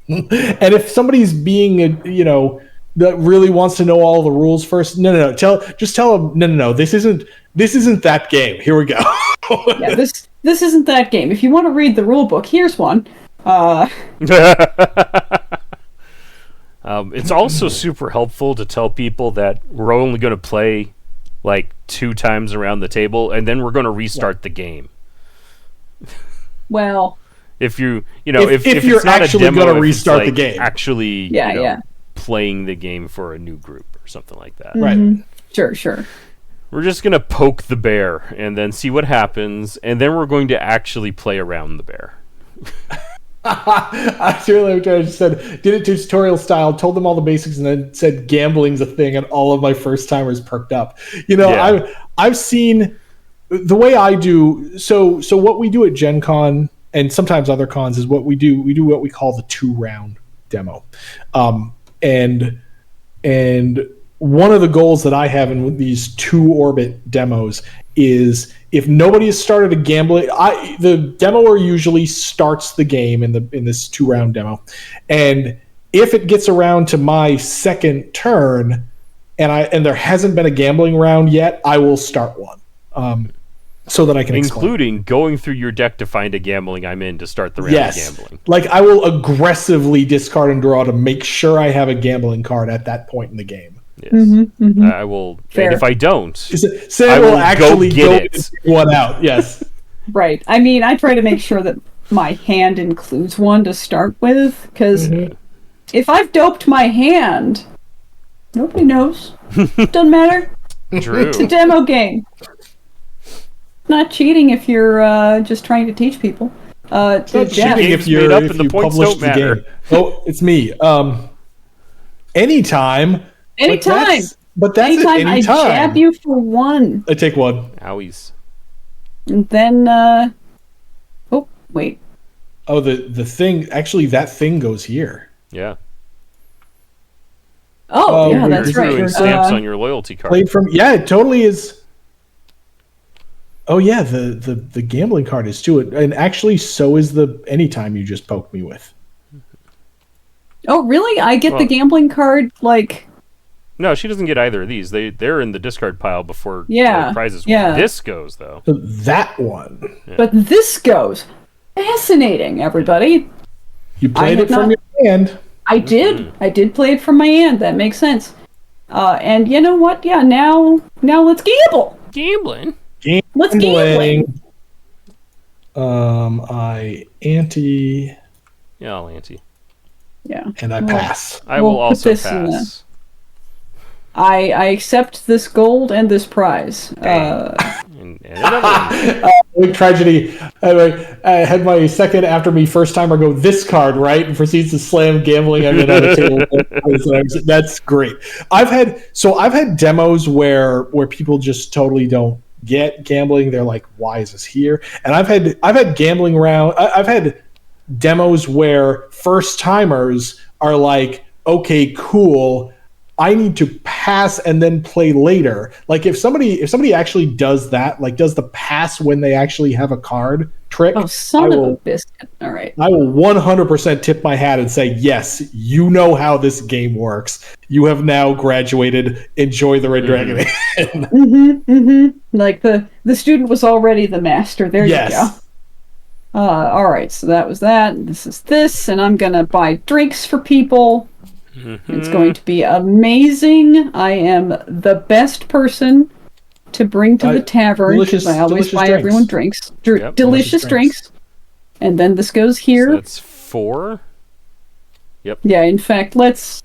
And if somebody's being that really wants to know all the rules first, no, tell them no, this isn't that game. Here we go. Yeah, this isn't that game. If you want to read the rule book, here's one. It's also super helpful to tell people that we're only going to play like 2 times around the table, and then we're going to restart the game. Well, If if you're it's not actually a demo, gonna if it's, restart the like, game. actually, Yeah. playing the game for a new group or something like that. Right. Sure. We're just gonna poke the bear and then see what happens, and then we're going to actually play around the bear. I really said, did it tutorial style, told them all the basics, and then said gambling's a thing, and all of my first timers perked up. Yeah. I've seen the way I do. So what we do at Gen Con and sometimes other cons is what we do. We do what we call the 2-round demo, and one of the goals that I have in these 2 orbit demos is if nobody has started a gambling, the demoer usually starts the game in this 2-round demo, and if it gets around to my second turn and there hasn't been a gambling round yet, I will start one, so that I can including going through your deck to find a gambling I'm in to start the round of gambling. Like I will aggressively discard and draw to make sure I have a gambling card at that point in the game. Yes. I will. Fair. And if I don't, Sam will actually go and take one out. Yes. Right. I mean, I try to make sure that my hand includes one to start with, because if I've doped my hand, nobody knows. Doesn't matter. True. It's a demo game. Not cheating if you're just trying to teach people. Not Jeff, cheating if made up if and the you points publish don't the matter. game. Oh, it's me. Anytime. anytime. But that's it. Anytime I Anytime. jab you for one, I take one. Owies. and then oh wait, Oh, the thing. Actually, that thing goes here. Yeah. oh yeah, weird. that's You're right. doing stamps on your loyalty card. Played from. Yeah, it totally is. Oh yeah, the gambling card is too. And actually, so is the anytime you just poked me with. Oh really? I get the Well- gambling card like. No, she doesn't get either of these. They're in the discard pile before Yeah, prizes. yeah. This goes though. So that one. But this goes fascinating, everybody. You played have it from not- your hand. I did. I did play it from my hand. That makes sense. And you know what? Yeah, now let's gamble. Gambling. Let's Gambling. I ante Yeah, I'll ante. Yeah. and I Well, pass. I We'll will put also this in the- pass. I accept this gold and this prize. And another one. Big tragedy. I had my second after me first timer go this card right and proceeds to slam gambling on the table. That's great. I've had demos where people just totally don't get gambling. They're like, why is this here? And I've had gambling round. I've had demos where first timers are like, okay, cool. I need to pass and then play later. Like if somebody actually does that, like does the pass when they actually have a card trick, Oh, son I of will- a biscuit. All right. I will 100% tip my hat and say, yes, you know how this game works. You have now graduated. Enjoy the Red Dragon. Like the student was already the master. There Yes. you go. All right. So that was that. This is this, and I'm gonna buy drinks for people. It's going to be amazing. I am the best person to bring to the tavern because I always buy everyone drinks. Yep. Delicious drinks. And then this goes So here. that's 4. Yeah, in fact, let's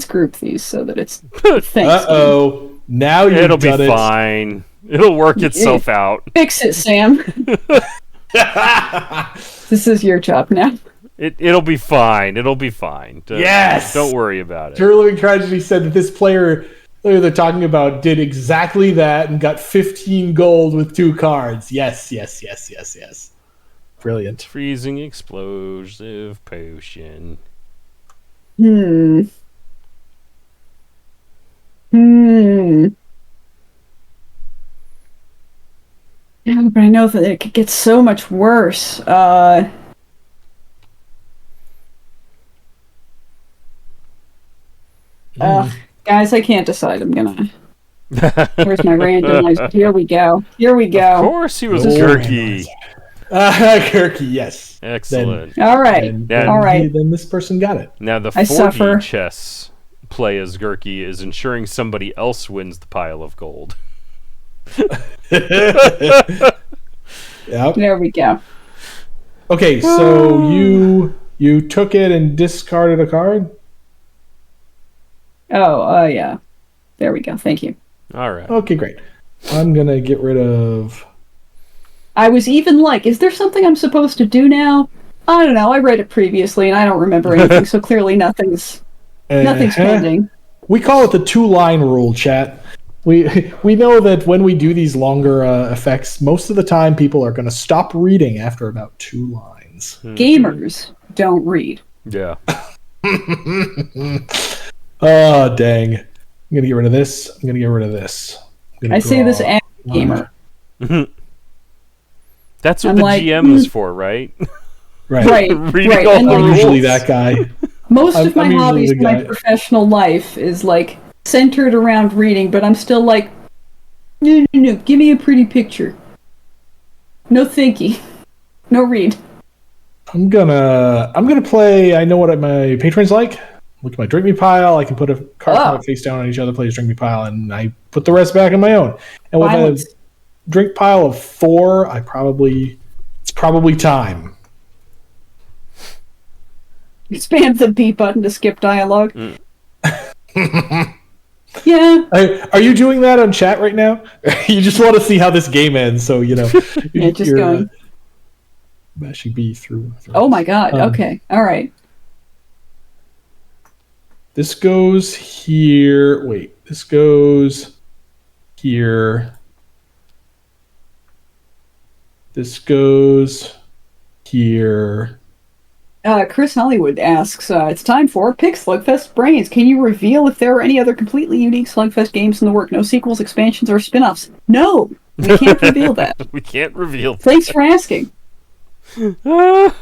group these so that it's thanks. Uh-oh. Now you've It'll be done it. fine. It'll work itself out. Fix it, Sam. This is your job now. It'll be fine. It'll be fine. Yes! Don't worry about it. True Living Tragedy said that this player they're talking about did exactly that and got 15 gold with 2 cards. Yes. Brilliant. Freezing explosive potion. Hmm. Yeah, but I know that it could get so much worse. Guys, I can't decide. I'm gonna. Where's my randomizer? Here we go. Of course he was Oh, Gurky. Kirky, yes. Excellent. All right. And Yeah. All right. Then this person got it. Now the I 4D suffer. chess play as Gurky is ensuring somebody else wins the pile of gold. Yep. There we go. Okay, so you took it and discarded a card? Oh, yeah. There we go. Thank you. All right. Okay, great. I'm going to get rid of... I was even like, is there something I'm supposed to do now? I don't know. I read it previously and I don't remember anything, so clearly nothing's pending. We call it the 2-line rule, chat. We know that when we do these longer effects, most of the time people are going to stop reading after about 2 lines. Gamers don't read. Yeah. Oh, dang. I'm going to get rid of this. I'm going to get rid of this. I say this as a gamer. That's what I'm the like, GM is for, right? Right. Reading right. all And the I'm rules. usually that guy. Most of my I'm usually hobbies the in my guy. professional life is like centered around reading, but I'm still like, no, give me a pretty picture. No thinky. No read. I'm gonna play. I know what my patrons like. Look at my drink me pile. I can put a card face down on each other. Plays drink me pile, and I put the rest back in my own. And with Violence. a drink pile of 4, it's probably time. Spam the B button to skip dialogue. Yeah. Are you doing that on chat right now? You just want to see how this game ends, so you know. Yeah, just you're, going. Mashing B through. Oh my god. Okay. All right. This goes here. Wait, this goes here. This goes here. Chris Hollywood asks, it's time for Pick Slugfest Brains. Can you reveal if there are any other completely unique Slugfest games in the work? No sequels, expansions, or spin-offs? No! We can't reveal that. We can't reveal. Thanks for asking. I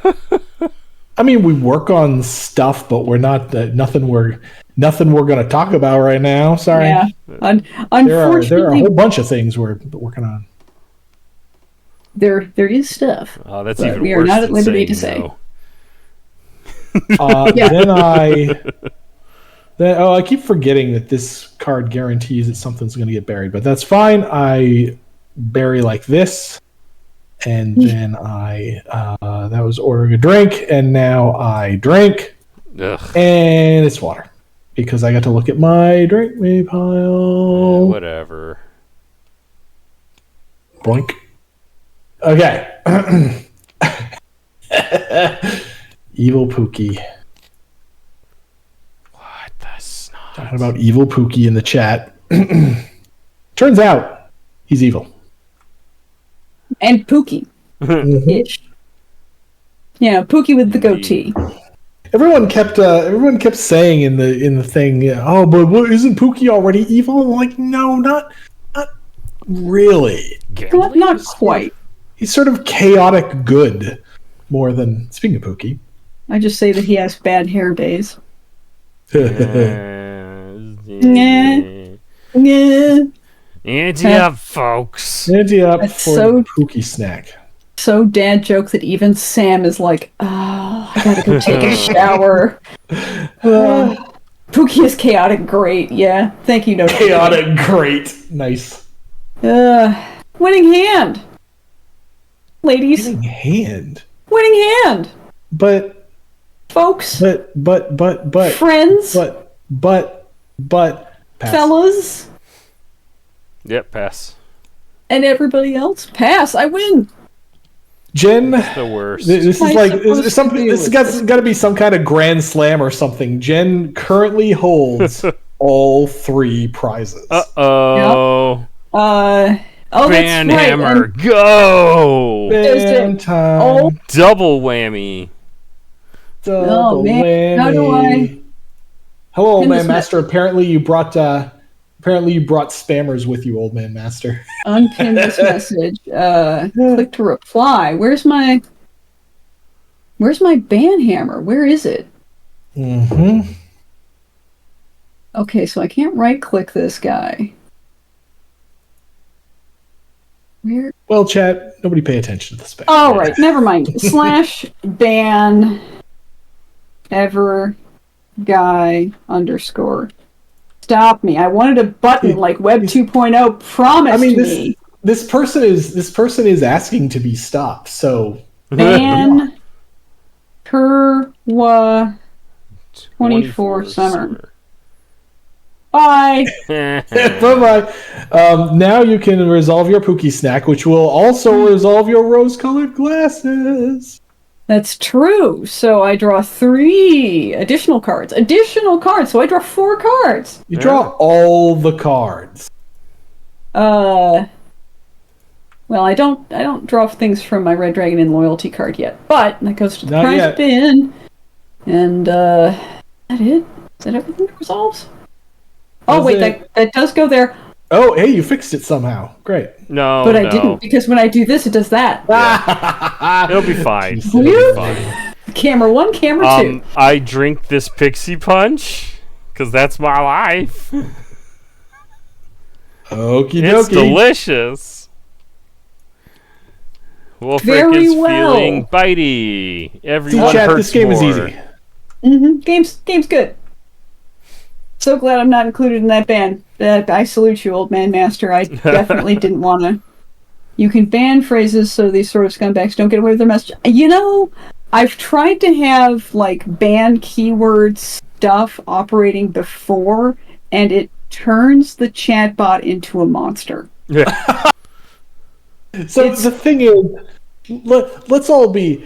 mean, we work on stuff, but we're not nothing we're going to talk about right now. Sorry. Yeah. There are a Unfortunately, whole bunch of things we're working on. there is stuff. Oh, that's But even we are worse not at than liberty to saying say. no. Yeah. Then I keep forgetting that this card guarantees that something's going to get buried, but that's fine. I bury like this, and then that was ordering a drink, and now I drink, Ugh. and it's water because I got to look at my drink me pile. Whatever. Boink. Okay. Evil Pookie. What the snot? Talking about Evil Pookie in the chat. Turns out he's evil. And Pookie. Ish. Yeah, Pookie with the goatee. Everyone kept saying in the thing, oh, but isn't Pookie already evil? I'm like, no, not really. Not quite. He's sort of chaotic good, more than speaking of Pookie. I just say that he has bad hair days. Yeah. Yeah. Ante up, folks. Ante up That's for so- the Pookie snack. So dad joke that even Sam is like, oh, I gotta go take a shower. Pookie is chaotic great. Yeah. Thank you, no. Chaotic great. Nice. Winning hand. Ladies. Winning hand. Winning hand. But Folks. friends. But pass. Fellas. Yep, pass. And everybody else. Pass. I win. Jen, The worst. this is Am I like supposed is something. to do This with has got to be some kind of grand slam or something. Jen currently holds all 3 prizes. Uh-oh. Oh, that's right. Banhammer, and- go! Band time. Oh. Double whammy. Double man. How do whammy. Hello, old Pin man this master. Apparently you brought spammers with you, old man master. Unpin this message. Click to reply. Where's my banhammer? Where is it? Mm-hmm. Okay, so I can't right click this guy. Where? Well, chat, nobody pay attention to the spam. All right, never mind. / ban ever guy _ Stop me. I wanted a button like Web 2.0 promised I mean, me. this person is asking to be stopped. So Ban Kerwa 24 summer. Bye. Bye-bye. Now you can resolve your Pookie snack, which will also resolve your rose-colored glasses. That's true. So I draw 3 additional cards. So I draw 4 cards. You draw all the cards. Well, I don't draw things from my Red Dragon Inn loyalty card yet, but that goes to the Not prize yet. bin. And is that it? Is that everything that resolves? Oh That's wait, it. that does go there. Oh, hey, you fixed it somehow. Great. No, But I no. didn't, because when I do this, it does that. It'll be fine. It'll Whew. be fine. Camera 1, camera 2. I drink this pixie punch because that's my life. Okie It's dokie. delicious. Wolfric Very is well. feeling bitey. See, Everyone chat, hurts this game more. is easy. Game's good. So glad I'm not included in that ban. I salute you, old man master. I definitely didn't want to. You can ban phrases so these sort of scumbags don't get away with their message. You know, I've tried to have like ban keyword stuff operating before, and it turns the chatbot into a monster. Yeah. So the thing is, let's all be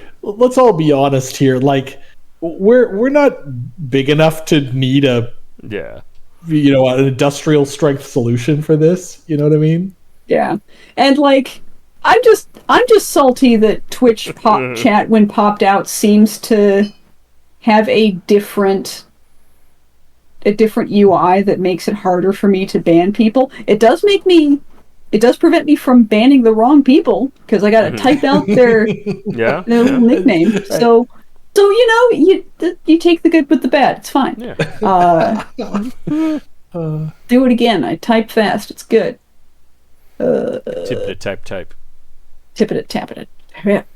honest here. Like, we're not big enough to need an industrial strength solution for this. You know what I mean? Yeah, and like, I'm just salty that Twitch pop chat when popped out seems to have a different UI that makes it harder for me to ban people. It does prevent me from banning the wrong people because I got to type out their little nickname. So you take the good with the bad. It's fine. Yeah. Do it again. I type fast. It's good. Tip type. Tip it, tap it. Tap.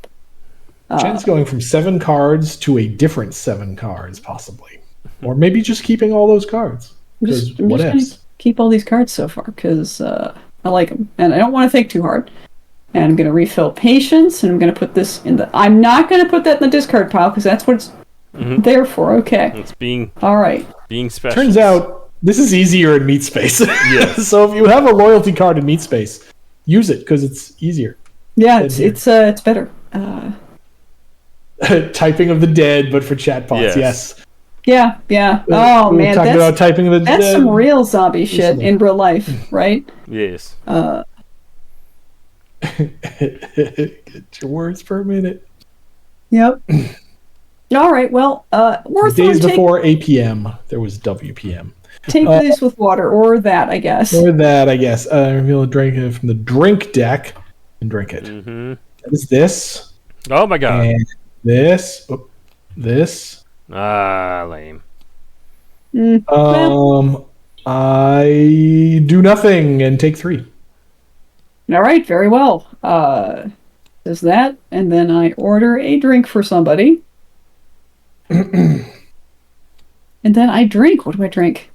Jen's going from 7 cards to a different 7 cards, possibly, or maybe just keeping all those cards. I'm just What gonna ifs? keep all these cards so far because I like them and I don't want to think too hard. And I'm gonna refill patience and I'm gonna put this in the. I'm not gonna put that in the discard pile because that's what it's there for. Okay. It's being All right. special. Turns out this is easier in Meat Space. Yes. So if you have a loyalty card in Meat Space, use it because it's easier. Yeah, Good here. it's better. Typing of the dead, but for chatbots. Yes. Yeah. Oh We were man, talking about typing of the that's dead. some real zombie shit Recently. in real life, right? Yes. Get your words per minute. Yep. All right. Well, worth Days take before APM, there was WPM. this with water or that, I guess. Or that, I guess. Reveal a drink from the drink deck and drink it. Mm-hmm. That is this. Oh my god. And this. This. Lame. I do nothing and take 3. All right, very well. Does that, and then I order a drink for somebody. And then I drink. What do I drink?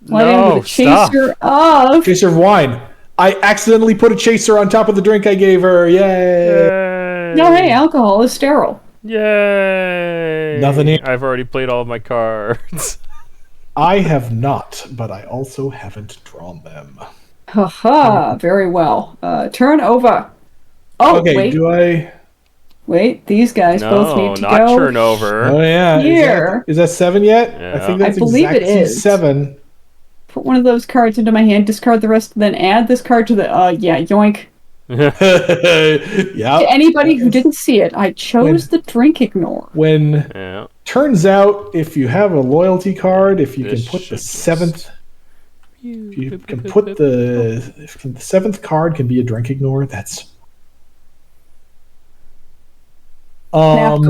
Well, I am with a chaser of. Chaser of wine. I accidentally put a chaser on top of the drink I gave her. Yay! No, hey, alcohol is sterile. Yay! Nothing here. I've already played all of my cards. I have not, but I also haven't drawn them. Haha, very well. Turn over. Oh, Okay, wait. do I? Wait, these guys both No, need to not go. turnover. Oh yeah. Here. Is that 7 yet? Yeah. I think that's I believe it exactly is. 7. Put one of those cards into my hand, discard the rest, then add this card to the. Yoink. Yeah. To anybody who didn't see it, I chose the drink ignore. When Yeah. turns out, if you have a loyalty card, if you This can put the should just- 7th, if you can put if the 7th card can be a drink ignore, that's. call.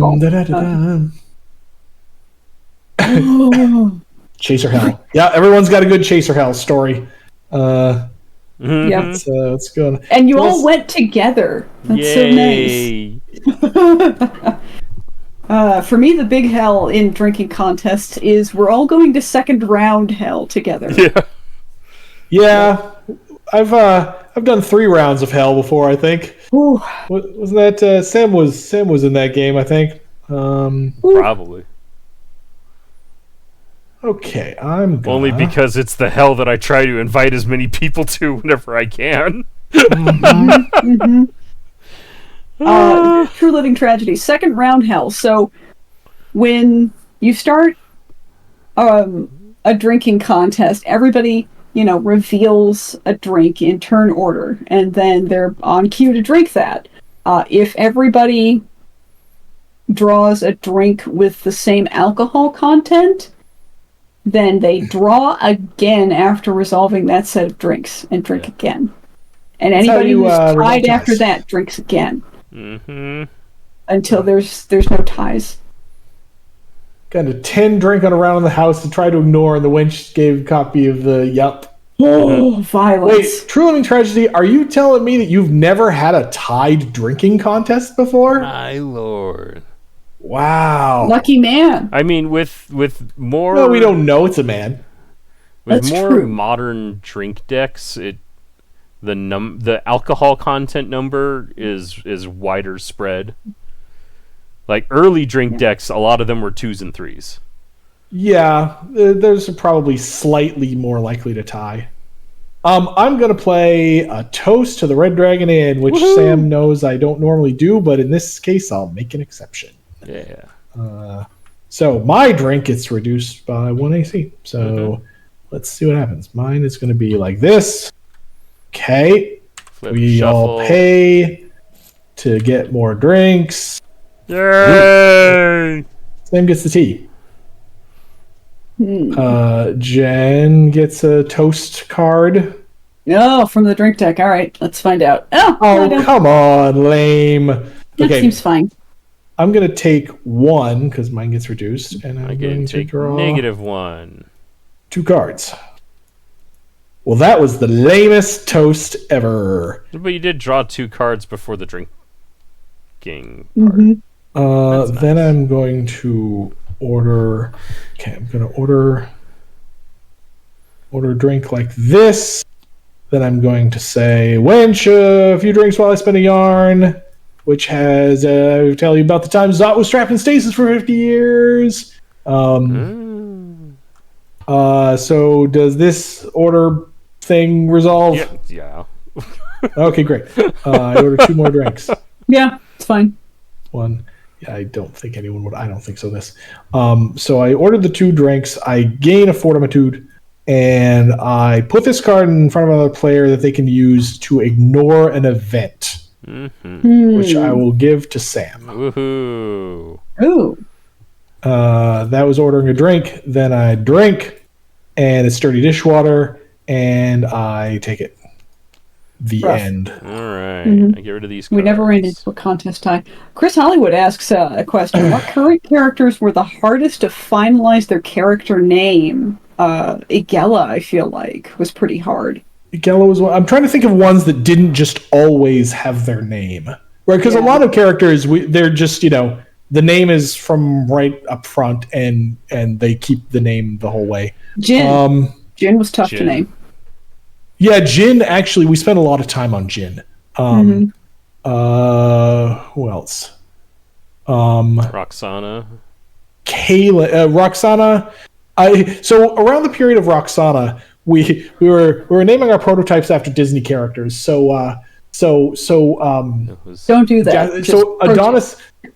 Chaser Hell. Yeah, everyone's got a good Chaser Hell story. Mhm. Yep. So let's go. And you Yes. all went together. That's so nice. Yay. For me, the big hell in drinking contests is we're all going to second round hell together. Yeah. Yeah, I've I've done 3 rounds of hell before. I think. Ooh. Wasn't that Sam was in that game? I think. Probably. Okay, I'm gonna... Only because it's the hell that I try to invite as many people to whenever I can. True Living Tragedy, second round hell. So when you start a drinking contest, everybody, reveals a drink in turn order, and then they're on cue to drink that. If everybody draws a drink with the same alcohol content, then they draw again after resolving that set of drinks and drink again. And anybody who's tied after that drinks again. Mm-hmm. Until there's no ties. Got a 10 drink on around the house to try to ignore, and the wench gave a copy of the yup. Oh, violence. Wait, True Living Tragedy, are you telling me that you've never had a tied drinking contest before? My lord. Wow. Lucky man. I mean, with more... No, we don't know it's a man. With That's more true. modern drink decks, the alcohol content number is wider spread. Like early drink decks, a lot of them were 2s and 3s. Yeah, those are probably slightly more likely to tie. I'm going to play a Toast to the Red Dragon Inn, which Sam knows I don't normally do, but in this case, I'll make an exception. Yeah. So my drink gets reduced by 1 AC. So let's see what happens. Mine is going to be like this. Okay. Flip, We all shuffle. pay to get more drinks. Yay! Sam gets the tea. Jen gets a toast card. Oh, from the drink deck. All right, let's find out. I Oh, don't- come on, lame. that Okay, seems fine. I'm going to take 1 because mine gets reduced, and I'm I going get to take draw -1. 2 cards. Well, that was the lamest toast ever. But you did draw 2 cards before the drinking part. That's nice. Then I'm going to order. Okay, I'm going to order a drink like this. Then I'm going to say, wench, a few drinks while I spin a yarn, which has, I will tell you about the time Zot was trapped in stasis for 50 years. So does this order thing resolve? Yeah. Okay, great. I ordered 2 more drinks. Yeah, it's fine. 1. Yeah, I don't think anyone would. I don't think so. So I ordered the 2 drinks. I gain a fortitude, and I put this card in front of another player that they can use to ignore an event, which I will give to Sam. Woohoo! Ooh. That was ordering a drink. Then I drink, and it's dirty dishwater, and I take it. The Rough. end. All right. I get rid of these cards. We never ran into a contest tie. Chris Hollywood asks a question. What current characters were the hardest to finalize their character name? Igella, I feel like, was pretty hard. Igella was one. I'm trying to think of ones that didn't just always have their name. Right, because a lot of characters, they're just, the name is from right up front, and they keep the name the whole way. Jin. Jin was tough to Jin. name. Yeah, Jin, actually, we spent a lot of time on Jin. Who else? Roxana. Kayla, Roxana. So around the period of Roxana, we were naming our prototypes after Disney characters. So Don't do that. Just so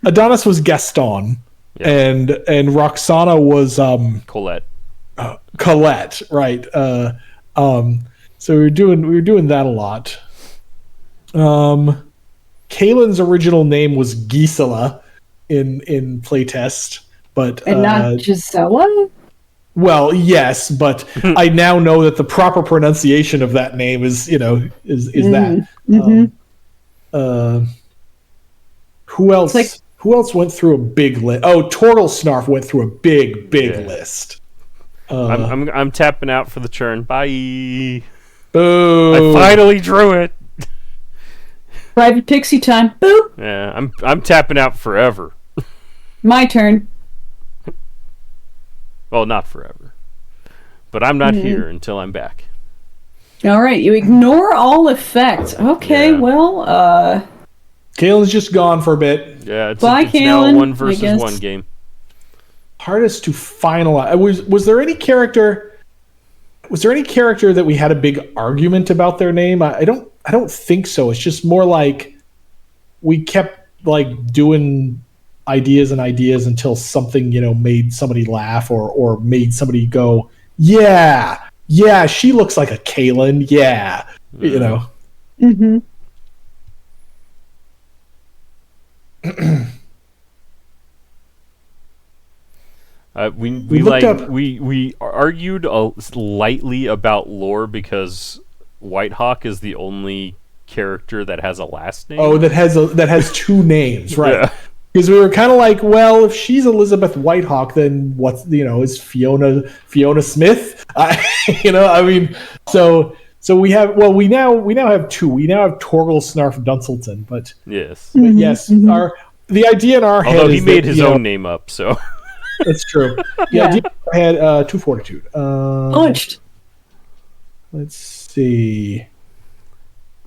Adonis was Gaston, Yeah. and Roxana was Colette. Colette, right? So we were doing that a lot. Kaylin's original name was Gisela in playtest, but and not Gisela? well, yes, but I now know that the proper pronunciation of that name is that. Who else? Who else went through a big list? Oh, Tortle Snarf went through a big list. I'm tapping out for the churn. Bye. Boo! I finally drew it. Private Pixie time. Boo! Yeah, I'm tapping out forever. My turn. Well, not forever. But I'm not here until I'm back. All right, you ignore all effects. Okay, Yeah. well, Kalen's just gone for a bit. Yeah, it's, Bye, it's now a Kalen, 1 I versus guess. 1 game. Hardest to finalize. Was there any character? Was there any character that we had a big argument about their name? I don't think so. It's just more like we kept like doing ideas and ideas until something made somebody laugh or made somebody go, yeah, she looks like a Kalen, yeah, mm-hmm. We looked up- we argued lightly about lore because Whitehawk is the only character that has a last name. Oh, that has two names, right? Yeah. Because we were kind of like, well, if she's Elizabeth Whitehawk, then what's is Fiona Smith? I mean, so we have we now have two. We now have Torgal Snarf Dunselton, but Yes. yes, the idea in our head Although he is made that, his own name up, so That's true. The Yeah. idea in our head, 2 Fortitude. Launched. Let's see.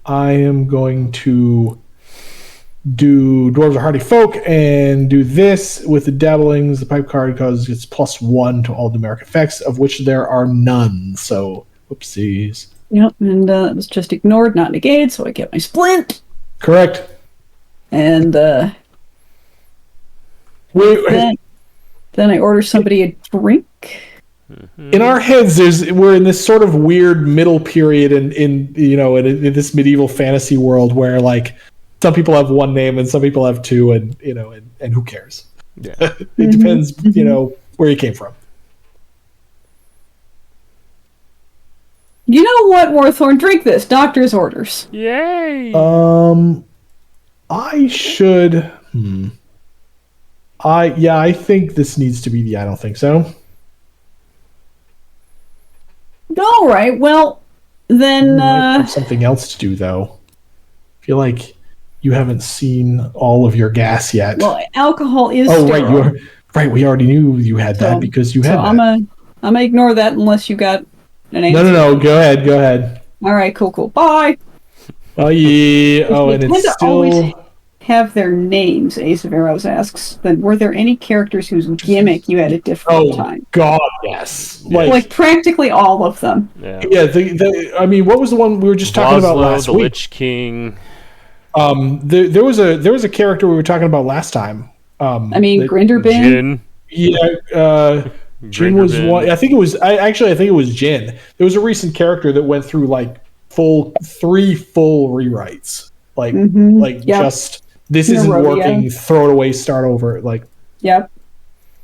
I am going to do Dwarves Are Hardy Folk and do this with the Dabblings, the pipe card, because it's +1 to all numeric effects, of which there are none. So, whoopsies. Yep, and it was just ignored, not negated, so I get my splint. Correct. And then I order somebody a drink. in our heads, we're in this sort of weird middle period in this medieval fantasy world where like some people have one name and some people have two, and and who cares? yeah. It depends, where you came from. You know what, Warthorn? Drink this. Doctor's orders. Yay! I should. I think this needs to be the. I don't think so. All right, well, then... Might have something else to do, though. I feel like you haven't seen all of your gas yet. Well, alcohol is oh, sterile. right, right. We already knew you had that because you had that. I'm gonna ignore that unless you got an answer. No. Go ahead. All right, cool. Bye. Oh, yeah. Oh, and They tend it's to always still... have their names, Ace of Arrows asks. Then were there any characters whose gimmick you had a difficult time? God, yes. Like practically all of them. Yeah. Yeah, I mean, what was the one we were just talking about Voslo, last the week? Lich King. There was a character we were talking about last time. I mean, Grinderbin. Jin. Yeah, Jin was Grinderbin. one. I think it was Jin. There was a recent character that went through like 3 full rewrites. Like Yep. just this In a isn't row, working. Throw it away. Start over. Like Yep.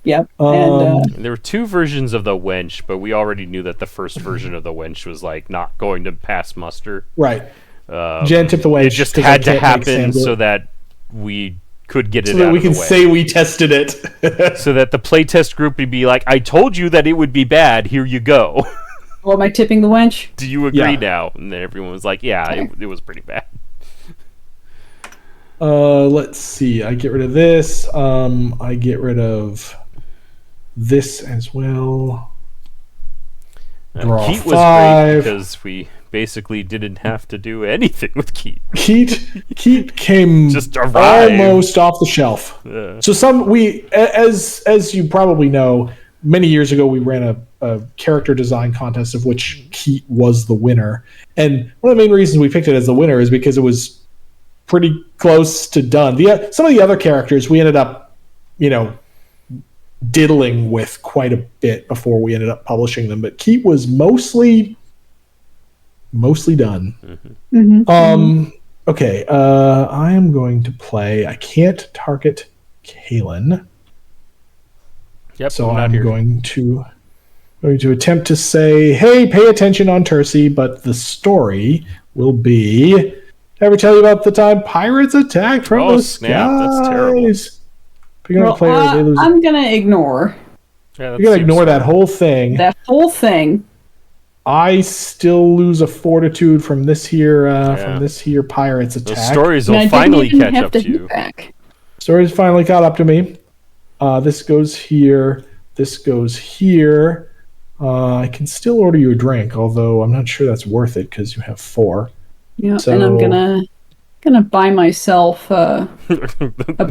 And There were 2 versions of the Wench, but we already knew that the first version of the Wench was like not going to pass muster. right. Jen tipped the wench. It just 'cause I had to can't make happen Sam do it. so that we could get it so that out we of the can way. say we tested it. So that the playtest group would be like, I told you that it would be bad, here you go. well, am I tipping the wench? Do you agree Yeah. now? And then everyone was like, yeah, it was pretty bad. Let's see. I get rid of this. I get rid of this as well. Draw Keat was 5. great because we basically didn't have to do anything with Keat. Keat came Just arrived. almost off the shelf. Yeah. So as you probably know, many years ago we ran a character design contest of which Keat was the winner. And one of the main reasons we picked it as the winner is because it was pretty close to done. Some of the other characters we ended up, diddling with quite a bit before we ended up publishing them. But Keat was mostly done. Okay, I am going to play. I can't target Kalen, Yep, so I'm not I'm here. going to attempt to say, "Hey, pay attention on Tercy," but the story will be. Ever tell you about the time pirates attacked from Oh, the snap, that's terrible. skies? Picking up a player, they lose. I'm gonna ignore Yeah, You're gonna ignore that whole thing. that whole thing. I still lose a fortitude from this here Yeah. pirates Those attack. stories And I will didn't finally even catch have up to to you. hit back. Stories finally caught up to me. This goes here. This goes here. I can still order you a drink, although I'm not sure that's worth it because you have 4. Yeah, So- and I'm gonna buy myself a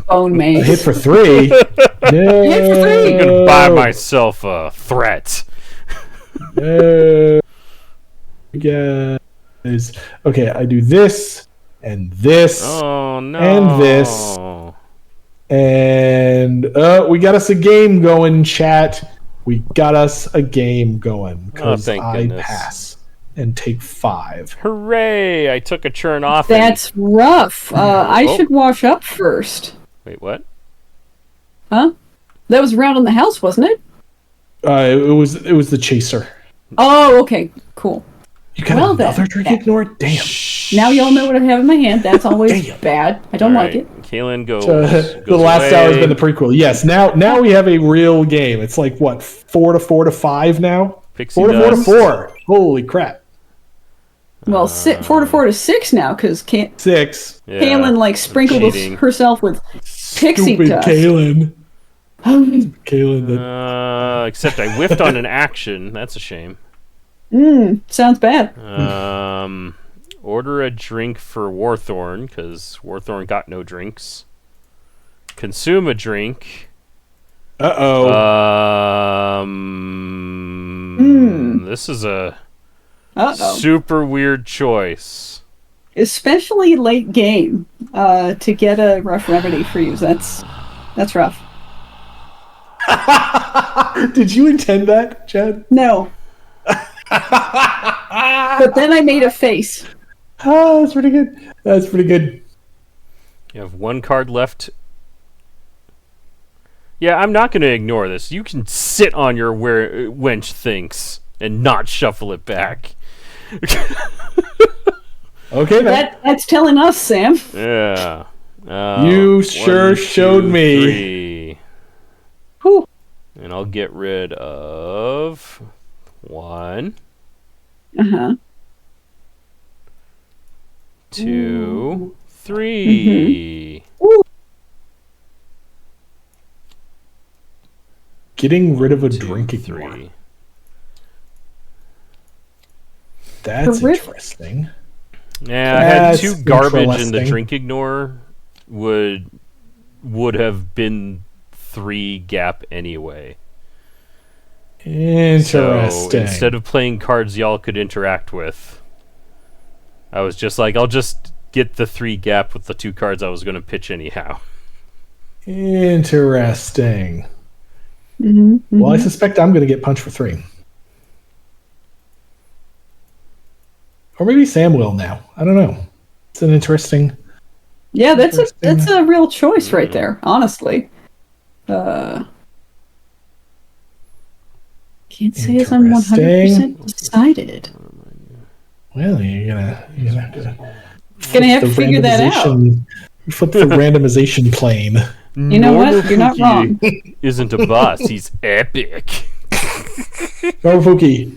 bone A mace. hit for 3. No. Hit for 3. I'm gonna buy myself a threat. No. Guys. Okay, I do this and this Oh no. and this. And we got us a game going, chat. We got us a game going because thank I goodness. pass and take 5. Hooray! I took a turn off. That's rough. I Oh. should wash up first. Wait, what? Huh? That was around in the house, wasn't it? It was the chaser. Oh, okay. Cool. You got Well, then. another drink ignored? Damn. Now y'all know what I have in my hand. That's always Damn. bad. I don't like it. Kaylin goes. The goes last hour has away. been the prequel. Yes, now we have a real game. It's like what 4 to 5 now. Pixie 4 to 4 to dust. 4. Holy crap! Well, 4 to 6 now because 6. Yeah. Kaylin like sprinkled cheating. herself with pixie Stupid dust. Kaylin. Kaylin. Except I whiffed on an action. That's a shame. Sounds bad. Order a drink for Warthorn because Warthorn got no drinks. Consume a drink. Uh-oh. This is a Uh-oh. super weird choice. Especially late game to get a rough remedy for you. That's rough. Did you intend that, Chad? No. But then I made a face. Oh, that's pretty good. That's pretty good. You have 1 card left. Yeah, I'm not going to ignore this. You can sit on your where wench thinks and not shuffle it back. Okay, then. That's telling us, Sam. Yeah. You sure showed me. 3. Whew. And I'll get rid of 1, Uh-huh. 2, 3. Ooh. Getting rid of a 2, drink ignore. 3. That's Terrific. interesting. Yeah, I had That's 2 garbage, and the interesting. drink ignore would have been 3 gap anyway. Interesting. So instead of playing cards y'all could interact with, I was just like, I'll just get the 3 gap with the 2 cards I was going to pitch anyhow. Interesting. Mm-hmm. Well, I suspect I'm going to get punched for 3. Or maybe Sam will now. I don't know. It's an interesting... Yeah, that's Interesting. a real choice right there, honestly. Can't say as I'm 100% decided. Well, you're gonna have to... Gonna have the to figure that out. randomization- You flip the randomization plane. You know what? You're not wrong. Isn't a boss. He's epic. Normal Pookie.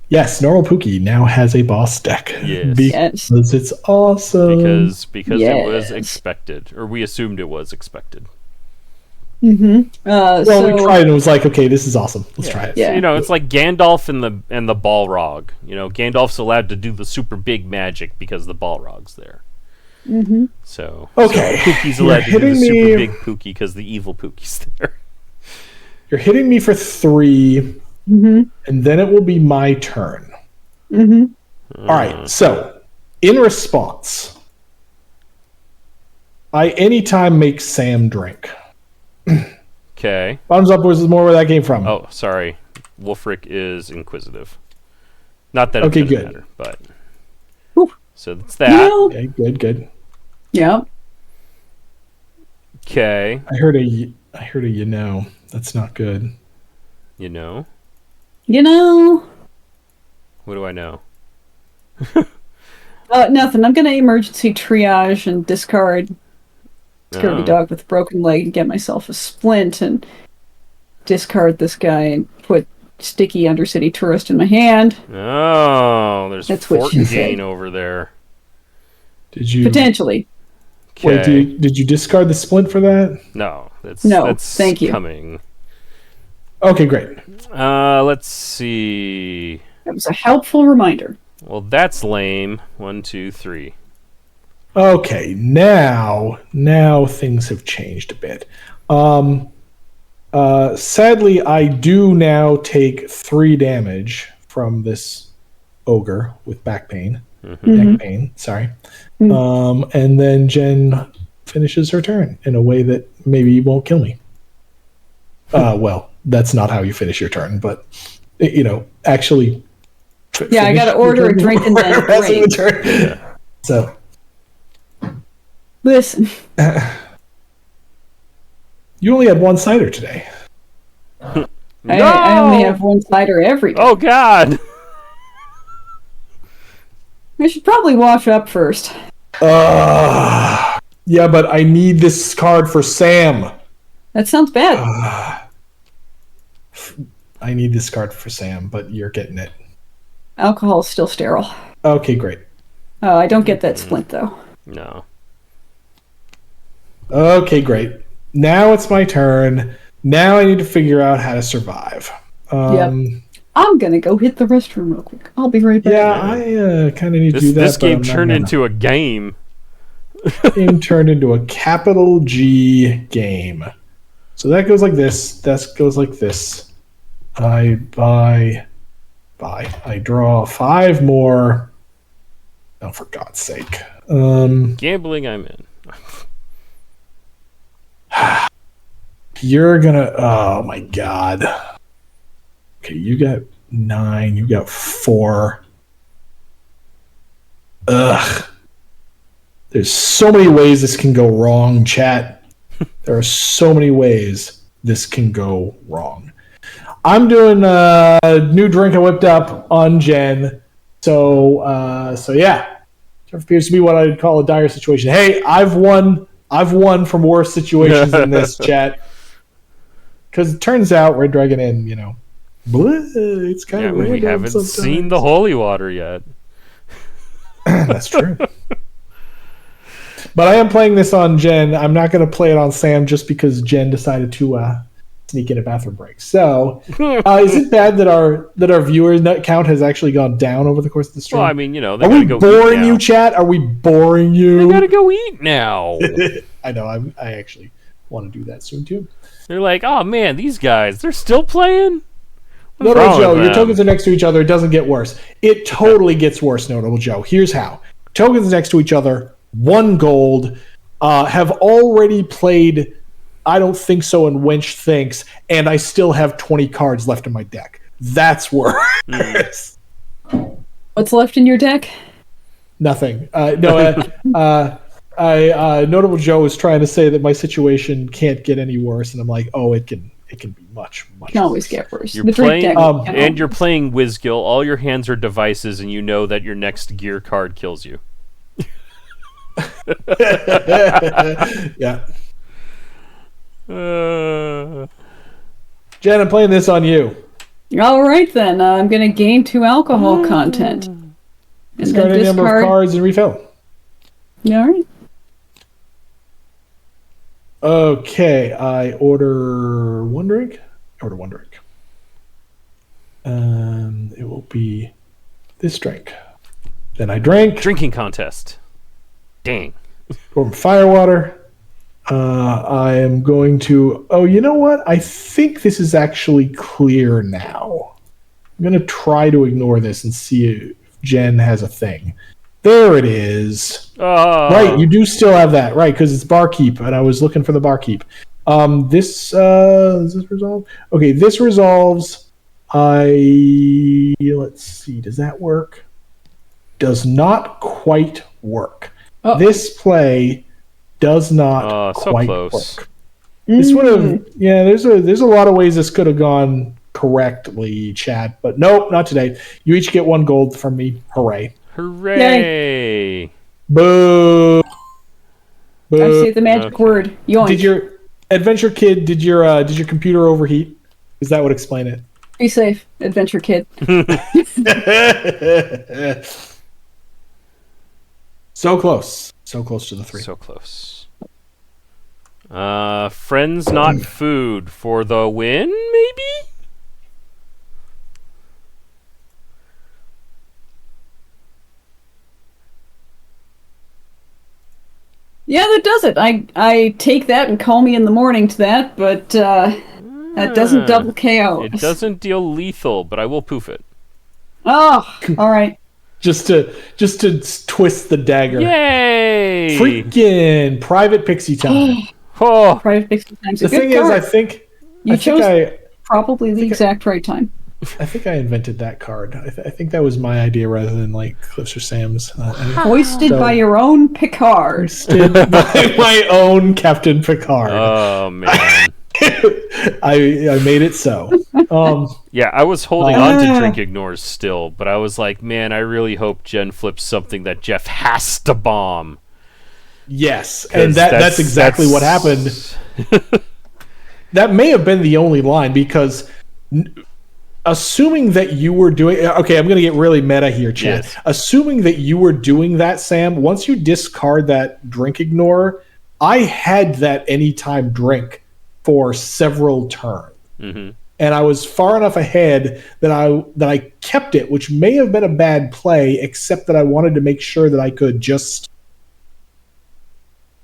Yes, Normal Pookie now has a boss deck. Yes. Because it's awesome. Because it was Yes. expected. Or we assumed it was expected. Mm-hmm. Well, So, we tried and it was like, okay, this is awesome. Let's try it. Yeah. You know, it's like Gandalf and the Balrog. You know, Gandalf's allowed to do the super big magic because the Balrog's there. Mm-hmm. So Okay, Pookie's you're allowed to do the hitting me- super big Pookie because the evil Pookie's there. You're hitting me for 3, Mm-hmm. and then it will be my turn. Mm-hmm. All right, so in response, I anytime make Sam drink. Okay. Bottoms up was more where that came from. Oh, sorry. Wolfric is inquisitive. Not that Okay, it doesn't good. matter, but Whew. so that's that. You know, Okay, good. yeah. Okay. I heard a you know. That's not good. You know. You know, What do I know? nothing. I'm gonna emergency triage and discard Scurvy Oh. Dog with a broken leg and get myself a splint and discard this guy and put Sticky Undercity Tourist in my hand. Oh, there's That's what fort she gain said. over there. Did you Potentially. wait? Okay. Did you discard the splint for that? No, No, that's thank you. coming. Okay, great. Let's see. That was a helpful reminder. Well, that's lame. 1, 2, 3. Okay, now things have changed a bit. Sadly, I do now take 3 damage from this ogre with back pain, neck pain. Sorry, and then Jen finishes her turn in a way that maybe won't kill me. Well, that's not how you finish your turn, but actually. Yeah, I got to order a drink and then drink. Yeah. So. Listen. You only had 1 cider today. I only have 1 cider every day. Oh, God! I should probably wash up first. Yeah, but I need this card for Sam. That sounds bad. I need this card for Sam, but you're getting it. Alcohol is still sterile. Okay, great. Oh, I don't get that splint, though. No. Okay, great. Now it's my turn. Now I need to figure out how to survive. Yep. I'm going to go hit the restroom real quick. I'll be right back. Yeah, I kind of need to do that. This game turned into a game. Game turned into a capital G game. So that goes like this. That goes like this. I buy. I draw 5 more. Oh, for God's sake. Gambling, I'm in. You're gonna. Oh my God. Okay, you got 9. You got 4. Ugh. There's so many ways this can go wrong, chat. There are so many ways this can go wrong. I'm doing a new drink I whipped up on Jen. So yeah. It appears to be what I'd call a dire situation. Hey, I've won from worse situations than this, chat. Because it turns out Red Dragon Inn, it's kind of we haven't seen the holy water yet. That's true. But I am playing this on Jen. I'm not going to play it on Sam just because Jen decided to sneak in a bathroom break. So, is it bad that our viewer count has actually gone down over the course of the stream? Well, I mean, they are gotta we go boring eat you, now. chat? Are we boring you? They gotta go eat now. I know. I actually want to do that soon too. They're like, oh man, these guys, they're still playing? What's Notable wrong Joe, with your them? tokens are next to each other. It doesn't get worse. It totally gets worse, Notable Joe. Here's how. Tokens next to each other, 1 gold, have already played I Don't Think So and Wench Thinks, and I still have 20 cards left in my deck. That's worse. What's left in your deck? Nothing. Notable Joe is trying to say that my situation can't get any worse, and I'm like, oh, it can be much Can always worse. get worse. You're The drink playing, deck and you're playing Whizkill. All your hands are devices, and you know that your next gear card kills you. Yeah. Uh, Jen, I'm playing this on you. All right, then. I'm going to gain 2 alcohol content. And Discard any number of cards and refill. All right. Okay, I order 1 drink. It will be this drink. Then I drank. drinking contest. Dang. From Firewater. I am going to... Oh, you know what? I think this is actually clear now. I'm going to try to ignore this and see if Jen has a thing. There it is. Right, you do still have that. Right, because it's Barkeep, and I was looking for the Barkeep. Does this resolve? Okay, this resolves. Let's see. Does that work? Does not quite work. Oh. This play does not so quite close. work. This would have, yeah. There's a lot of ways this could have gone correctly, Chad, but nope, not today. You each get 1 gold from me. Hooray! Hooray! Boo! Boo! I say the magic word. Yoink. Did your Adventure Kid? Did your computer overheat? Because that would explain it. Be safe, Adventure Kid. So close to the 3. So close. Friends not food for the win, maybe? Yeah, that does it. I take that and call me in the morning to that, but that doesn't double KO. It doesn't deal lethal, but I will poof it. Oh, all right. Just to twist the dagger. Yay! Freaking private pixie time. Oh, Private Pixie Time's a The good thing is, card. I think You chose I probably the exact right time. think I invented that card. I think that was my idea rather than like Cliff's or Sam's. Hoisted So- by your own Picard. Instead, by my own Captain Picard. oh man. I made it so. Yeah, I was holding on to Drink Ignores still, but I was like, man, I really hope Jen flips something that Jeff has to bomb. Yes, 'Cause and that's exactly what happened. That may have been the only line because assuming that you were doing okay, I'm going to get really meta here, Chad. Yes. Assuming that you were doing that, Sam, once you discard that Drink Ignore, I had that anytime drink for several turns. Mm-hmm. And I was far enough ahead that I kept it, which may have been a bad play, except that I wanted to make sure that I could just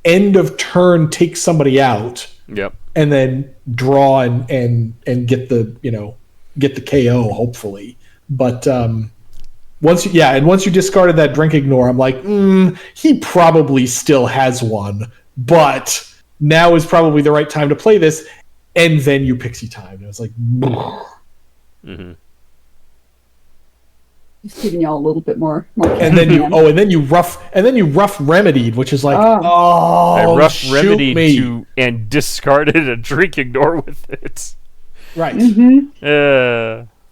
end of turn take somebody out Yep. and then draw and get the get the KO hopefully. But once you discarded that Drink Ignore, I'm like, he probably still has one, but now is probably the right time to play this. And then you pixie time. And it was like, Mm-hmm. Just giving y'all a little bit more. and then you rough remedied, which is like, I oh, rough shoot remedied me. and discarded a Drink Ignore with it. Right.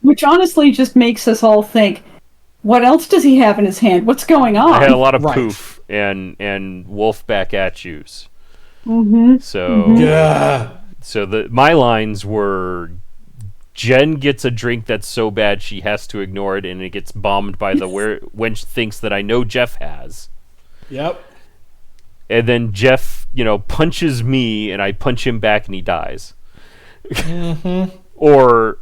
Which honestly just makes us all think, what else does he have in his hand? What's going on? I had a lot of Right. poof and wolf back at yous. Mm-hmm. So Yeah. so my lines were Jen gets a drink that's so bad she has to ignore it, and it gets bombed by the wench thinks that I know Jeff has. Yep. And then Jeff, punches me, and I punch him back, and he dies. Mm-hmm. Or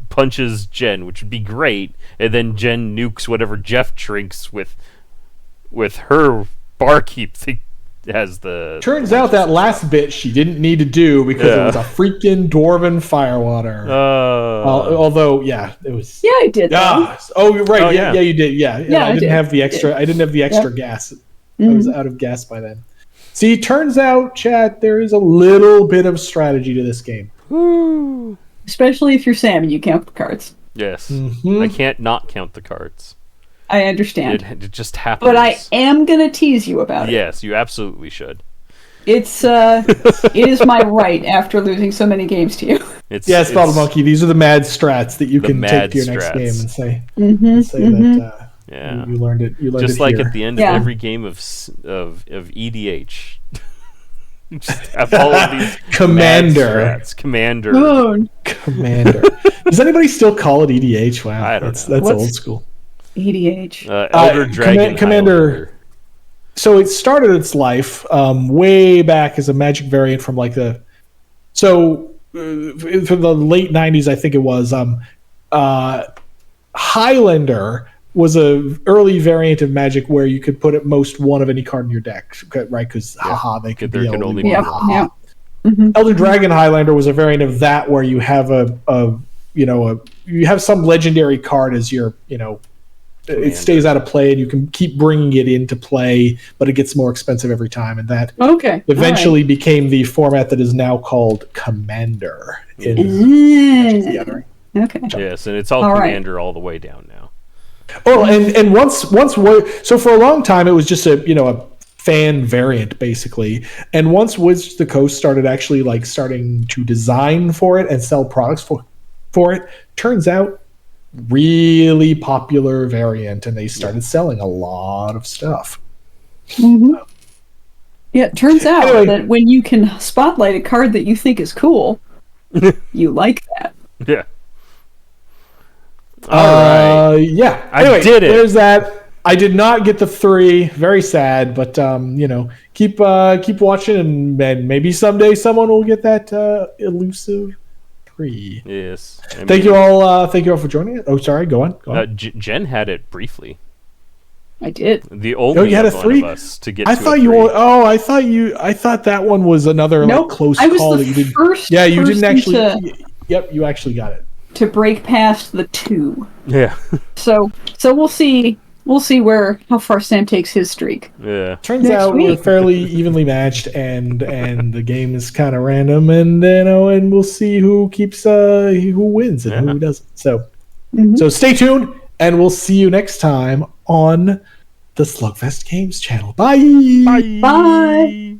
punches Jen, which would be great, and then Jen nukes whatever Jeff drinks with her barkeep thing. Has the Turns out that last bit she didn't need to do because it Yeah. was a freaking dwarven firewater. Although, yeah, it was. Yeah, I did. Ah, oh, you're right. Oh, yeah, yeah. you did. Yeah, and Yeah, I I didn't did. have the extra. I didn't have the extra gas. I was out of gas by then. See, turns out, chat, there is a little bit of strategy to this game. Especially if you're Sam and you count the cards. Yes, Mhm. I can't not count the cards. I understand. It just happens. But I am going to tease you about it. Yes, you absolutely should. It is my right after losing so many games to you. Yes, Bottle Monkey. These are the mad strats that you The can take mad to your next strats. game and say, Mm-hmm. that Yeah, you learned it. You learned just it like here. at the end Yeah. of every game of EDH. Just have all of these Commander. mad strats. Commander. Oh, Commander. Does anybody still call it EDH? Wow, I don't that's know. that's What's- old school. EDH. Elder Dragon Commander. Highlander. So it started its life way back as a Magic variant from like the for the late 90s, I think it was. Highlander was a early variant of Magic where you could put at most one of any card in your deck, right? Because they could There be could only only one. be Yeah, one. yeah. Elder Dragon Highlander was a variant of that where you have you have some legendary card as your it stays out of play and you can keep bringing it into play, but it gets more expensive every time, and that Okay. eventually became the format that is now called Commander in Magic the Alright. Gathering. Okay. Yes, and it's all All right. Commander all the way down now. Oh, and once so for a long time it was just a fan variant basically, and once Wizards of the Coast started actually starting to design for it and sell products for it, turns out really popular variant, and they started selling a lot of stuff. Yeah, it turns out Anyway. that when you can spotlight a card that you think is cool, you like that. Yeah. All right. Yeah. I Anyway, did it. There's that. I did not get the 3. Very sad, but keep watching, and maybe someday someone will get that elusive 3. Yes. Thank you all for joining it. Oh, sorry. Go on. Jen had it briefly. I did. The only you had a one 3? of us to get I to thought a you 3. were. I thought that one was another Nope. close I was call the that you didn't. first Yeah, you didn't person actually. Yep, you actually got it. to break past the 2. Yeah. So we'll see. We'll see how far Sam takes his streak. Yeah. Turns Next out we're week. fairly evenly matched, and the game is kind of random, and and we'll see who wins and who doesn't. So, so stay tuned, and we'll see you next time on the Slugfest Games channel. Bye. Bye. Bye.